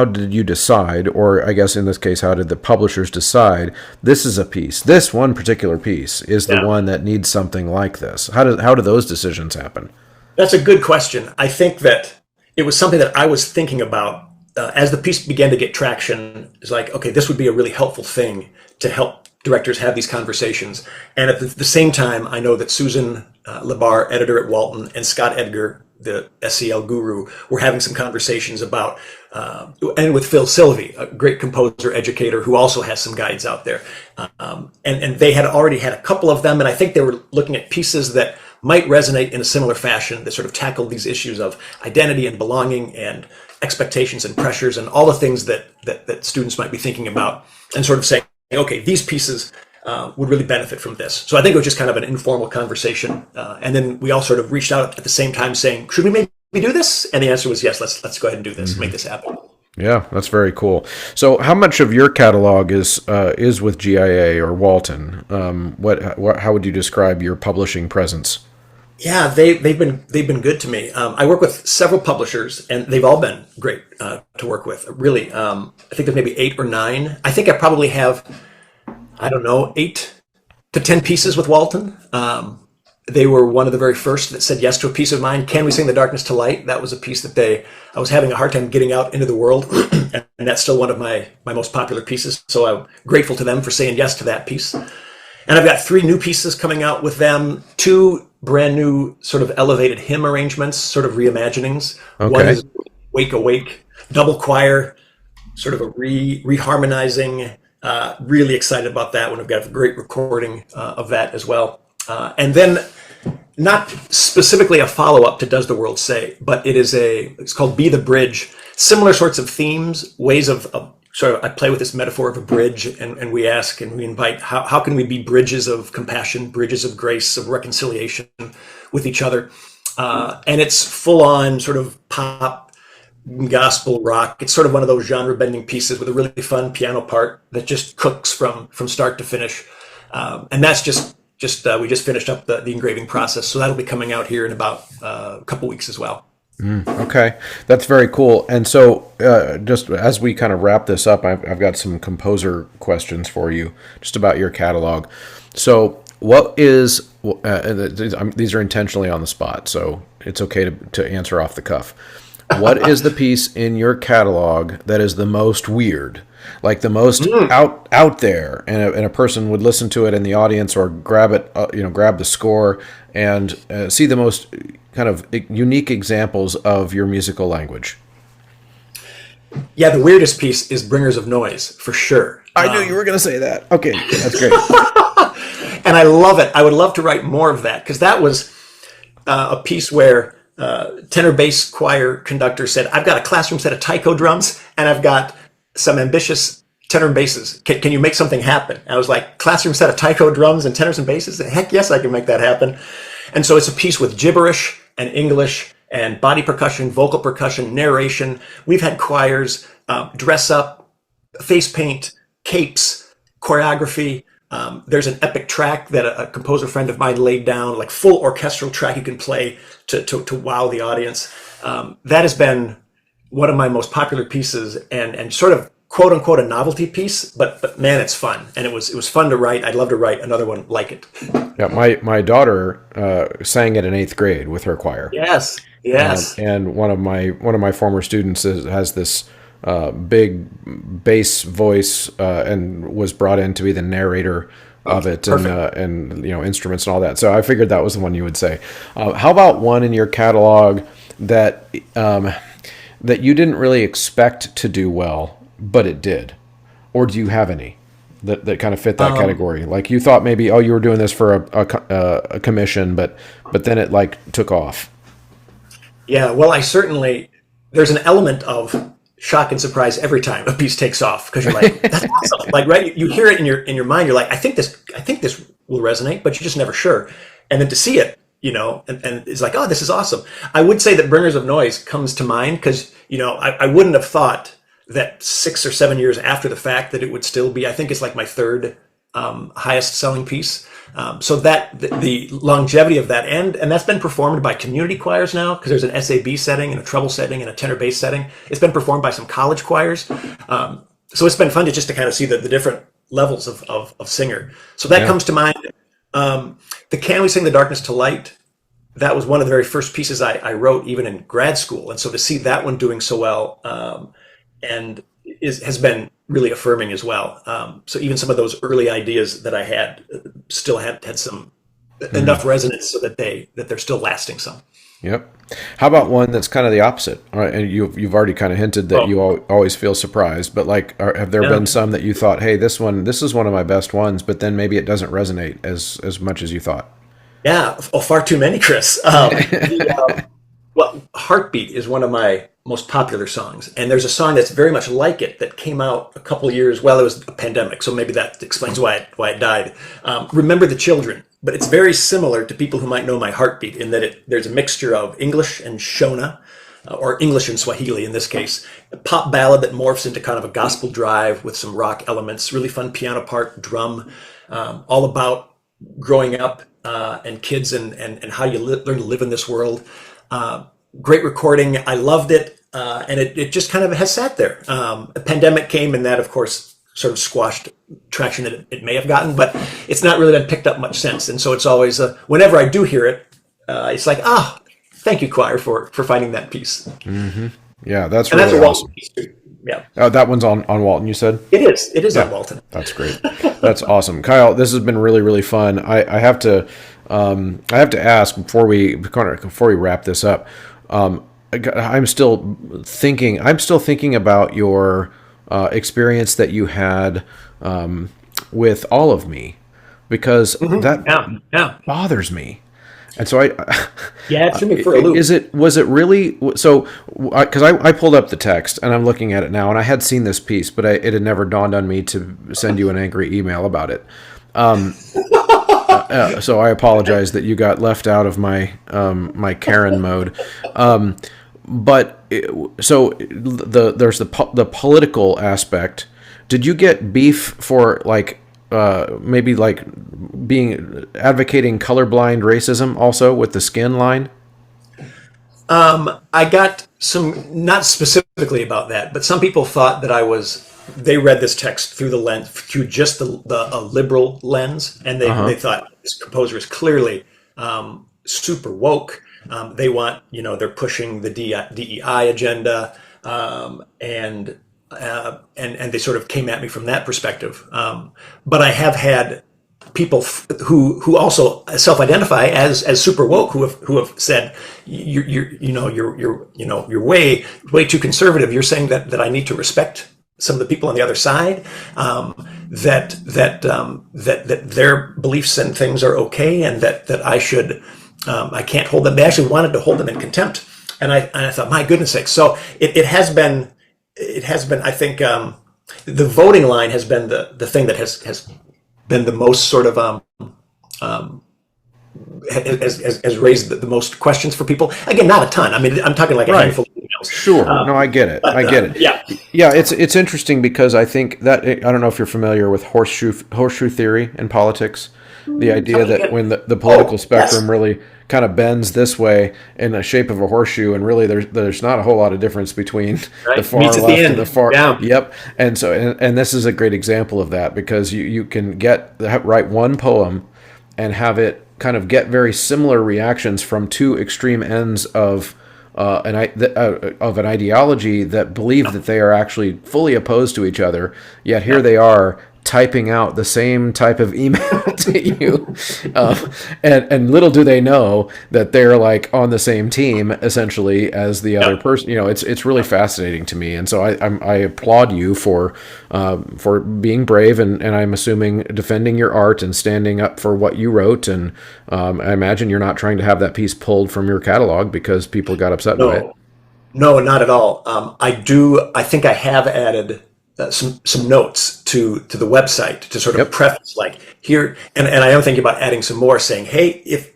did you decide, or I guess in this case, how did the publishers decide this is a piece, this one particular piece is the one that needs something like this? How do those decisions happen? That's a good question. I think that it was something that I was thinking about. As the piece began to get traction, it's like, okay, this would be a really helpful thing to help directors have these conversations. And at the same time, I know that Susan Labar, editor at Walton, and Scott Edgar, the SCL guru, were having some conversations about, and with Phil Sylvie, a great composer, educator, who also has some guides out there. And they had already had a couple of them, and I think they were looking at pieces that might resonate in a similar fashion, that sort of tackled these issues of identity and belonging and expectations and pressures and all the things that students might be thinking about, and sort of saying, okay, these pieces would really benefit from this. So I think it was just kind of an informal conversation. And then we all sort of reached out at the same time saying, should we maybe do this? And the answer was yes, let's go ahead and do this, make this happen. Yeah, that's very cool. So how much of your catalog is with GIA or Walton? How would you describe your publishing presence? Yeah, they've been good to me. I work with several publishers, and they've all been great to work with. Really, I think there's maybe 8 or 9. I think I probably have, 8 to 10 pieces with Walton. They were one of the very first that said yes to a piece of mine. Can We Sing the Darkness to Light? That was a piece that I was having a hard time getting out into the world, and that's still one of my most popular pieces. So I'm grateful to them for saying yes to that piece. And I've got 3 new pieces coming out with them, 2 brand new sort of elevated hymn arrangements, sort of reimaginings. Okay. One is Wake Awake, double choir, sort of a reharmonizing. Really excited about that one. I've got a great recording of that as well. And then not specifically a follow-up to Does the World Say, but it's called Be the Bridge. Similar sorts of themes, ways of sort of, I play with this metaphor of a bridge, and we ask and we invite, how can we be bridges of compassion, bridges of grace, of reconciliation with each other? And it's full on sort of pop, gospel rock. It's sort of one of those genre bending pieces with a really fun piano part that just cooks from start to finish. And that's just we just finished up the engraving process. So that'll be coming out here in about a couple weeks as well. Okay, that's very cool. And so just as we kind of wrap this up, I've got some composer questions for you just about your catalog. So what is, these are intentionally on the spot, so it's okay to answer off the cuff. What is the piece in your catalog that is the most weird? Like the most out there, and a person would listen to it in the audience or grab it, grab the score and see the most kind of unique examples of your musical language. Yeah, the weirdest piece is Bringers of Noise, for sure. I knew you were going to say that. Okay, that's great. And I love it. I would love to write more of that, because that was a piece where tenor bass choir conductor said, I've got a classroom set of taiko drums and I've got some ambitious tenor and basses. Can you make something happen? And I was like, classroom set of taiko drums and tenors and basses? Heck yes, I can make that happen. And so it's a piece with gibberish and English and body percussion, vocal percussion, narration. We've had choirs dress up, face paint, capes, choreography. There's an epic track that a composer friend of mine laid down, like full orchestral track you can play to wow the audience. That has been one of my most popular pieces, and sort of quote unquote a novelty piece, but man, it's fun. And it was fun to write. I'd love to write another one like it. Yeah, my daughter sang it in 8th grade with her choir. Yes. And one of my former students has this big bass voice and was brought in to be the narrator of it, and instruments and all that. So I figured that was the one you would say. How about one in your catalog that that you didn't really expect to do well, but it did? Or do you have any that kind of fit that category? Like you thought maybe, you were doing this for a commission, but then it like took off. Yeah, well, there's an element of shock and surprise every time a piece takes off, because you're like, that's awesome. Like, right, you hear it in your mind, you're like, I think this will resonate, but you're just never sure. And then to see it, and it's like, oh, this is awesome. I would say that Bringers of Noise comes to mind because, I wouldn't have thought that 6 or 7 years after the fact that it would still be, I think it's like my third highest selling piece. So that the longevity of that, and that's been performed by community choirs now, because there's an SAB setting and a treble setting and a tenor bass setting. It's been performed by some college choirs. So it's been fun to kind of see the different levels of singer. So that comes to mind. The Can We Sing the Darkness to Light, that was one of the very first pieces I wrote even in grad school. And so to see that one doing so well has been really affirming as well. So even some of those early ideas that I had still had some enough resonance so that they're still lasting some. Yep. How about one that's kind of the opposite? All right, and you've already kind of hinted that you always feel surprised, but like, have there been some that you thought, hey, this is one of my best ones, but then maybe it doesn't resonate as much as you thought? Yeah, far too many, Chris. Heartbeat is one of my most popular songs, and there's a song that's very much like it that came out a couple of years. Well, it was a pandemic, so maybe that explains why it died. Remember the Children, but it's very similar to people who might know my Heartbeat in that there's a mixture of English and Shona, or English and Swahili in this case, a pop ballad that morphs into kind of a gospel drive with some rock elements, really fun piano part, drum, all about growing up and kids and how you learn to live in this world. Great recording. I loved it. And it just kind of has sat there. A pandemic came, and that, of course, sort of squashed traction that it may have gotten, but it's not really been picked up much since. And so it's always, whenever I do hear it, it's like, thank you, choir, for finding that piece. Mm-hmm. Yeah, that's really awesome. Piece too. Yeah. Oh, that one's on Walton, you said? It is on Walton. That's great. That's awesome. Kyle, this has been really, really fun. I have to ask before we wrap this up. I'm still thinking about your experience that you had with All of Me, because that bothers me. And so it threw me for a loop. Was it really so? Because I pulled up the text and I'm looking at it now, and I had seen this piece, but it had never dawned on me to send you an angry email about it. So I apologize that you got left out of my my Karen mode. But there's the political aspect. Did you get beef for maybe advocating colorblind racism also with the skin line? I got some, not specifically about that, but some people thought that they read this text through just a liberal lens, and they thought this composer is clearly super woke. They want, they're pushing the DEI agenda, and they sort of came at me from that perspective. But I have had people who also self-identify as super woke who have said, you're way too conservative. You're saying that I need to respect some of the people on the other side, that their beliefs and things are okay, and that I should, I can't hold them. They actually wanted to hold them in contempt, and I thought, my goodness sakes. So it has been, I think, the voting line has been the thing that has been the most sort of has raised the most questions for people. Again, not a ton. I mean, I'm talking like a Right. handful of emails. Sure. No, I get it. But, I get it. yeah. Yeah, it's interesting because I think that I don't know if you're familiar with horseshoe theory in politics. The idea that when the political spectrum yes. really kind of bends this way in the shape of a horseshoe, and really there's not a whole lot of difference between Right. the far Meets at the left and end. the far. Yeah. Yep. And so and this is a great example of that, because you can write one poem and have it kind of get very similar reactions from two extreme ends of an ideology that believe that they are actually fully opposed to each other. Yet here they are typing out the same type of email to you, and little do they know that they're like on the same team essentially as the other person. It's really fascinating to me, and so I applaud you for being brave, and I'm assuming defending your art and standing up for what you wrote. And I imagine you're not trying to have that piece pulled from your catalog because people got upset by it. No, not at all. I think I have added some notes to the website to sort of preface, like here, and I am thinking about adding some more, saying, hey, if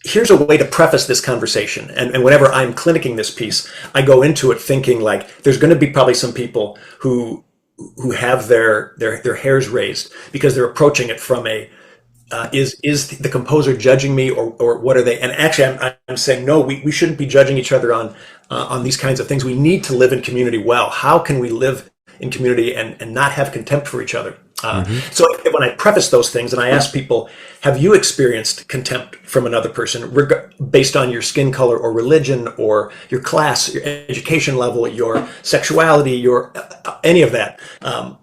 here's a way to preface this conversation, and whenever I'm clinicking this piece, I go into it thinking like there's going to be probably some people who have their hairs raised because they're approaching it from a is the composer judging me, or what are they? And actually, I'm saying no. We shouldn't be judging each other on these kinds of things. We need to live in community well. How can we live in community and not have contempt for each other? So when I preface those things and I ask people, have you experienced contempt from another person based on your skin color or religion or your class, your education level, your sexuality, your any of that?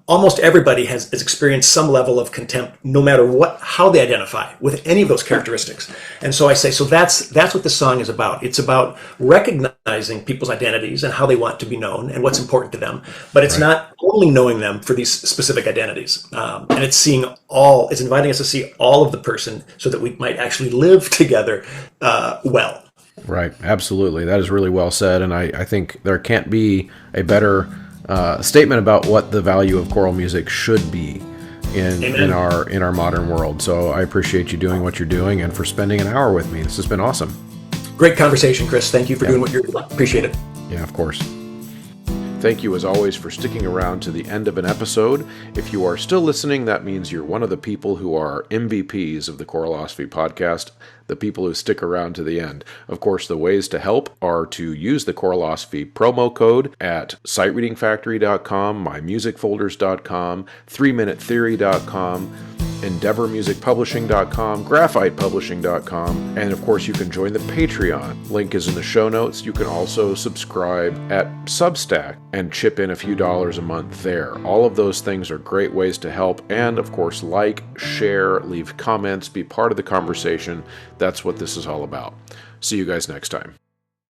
Almost everybody has experienced some level of contempt, no matter how they identify with any of those characteristics. And so I say, so that's what this song is about. It's about recognizing people's identities and how they want to be known and what's important to them. But it's not only knowing them for these specific identities. And it's inviting us to see all of the person so that we might actually live together well. Right. Absolutely. That is really well said. And I think there can't be a better statement about what the value of choral music should be in our modern world. So I appreciate you doing what you're doing and for spending an hour with me. This has been awesome. Great conversation, Chris. Thank you for doing what you're doing. Appreciate it. Yeah, of course. Thank you, as always, for sticking around to the end of an episode. If you are still listening, that means you're one of the people who are MVPs of the Choralosophy podcast, the people who stick around to the end. Of course, the ways to help are to use the Choralosophy promo code at sightreadingfactory.com, mymusicfolders.com, 3minutetheory.com, endeavormusicpublishing.com, graphitepublishing.com, and of course you can join the Patreon. Link is in the show notes. You can also subscribe at Substack and chip in a few dollars a month there. All of those things are great ways to help, and of course like, share, leave comments, be part of the conversation. That's what this is all about. See you guys next time.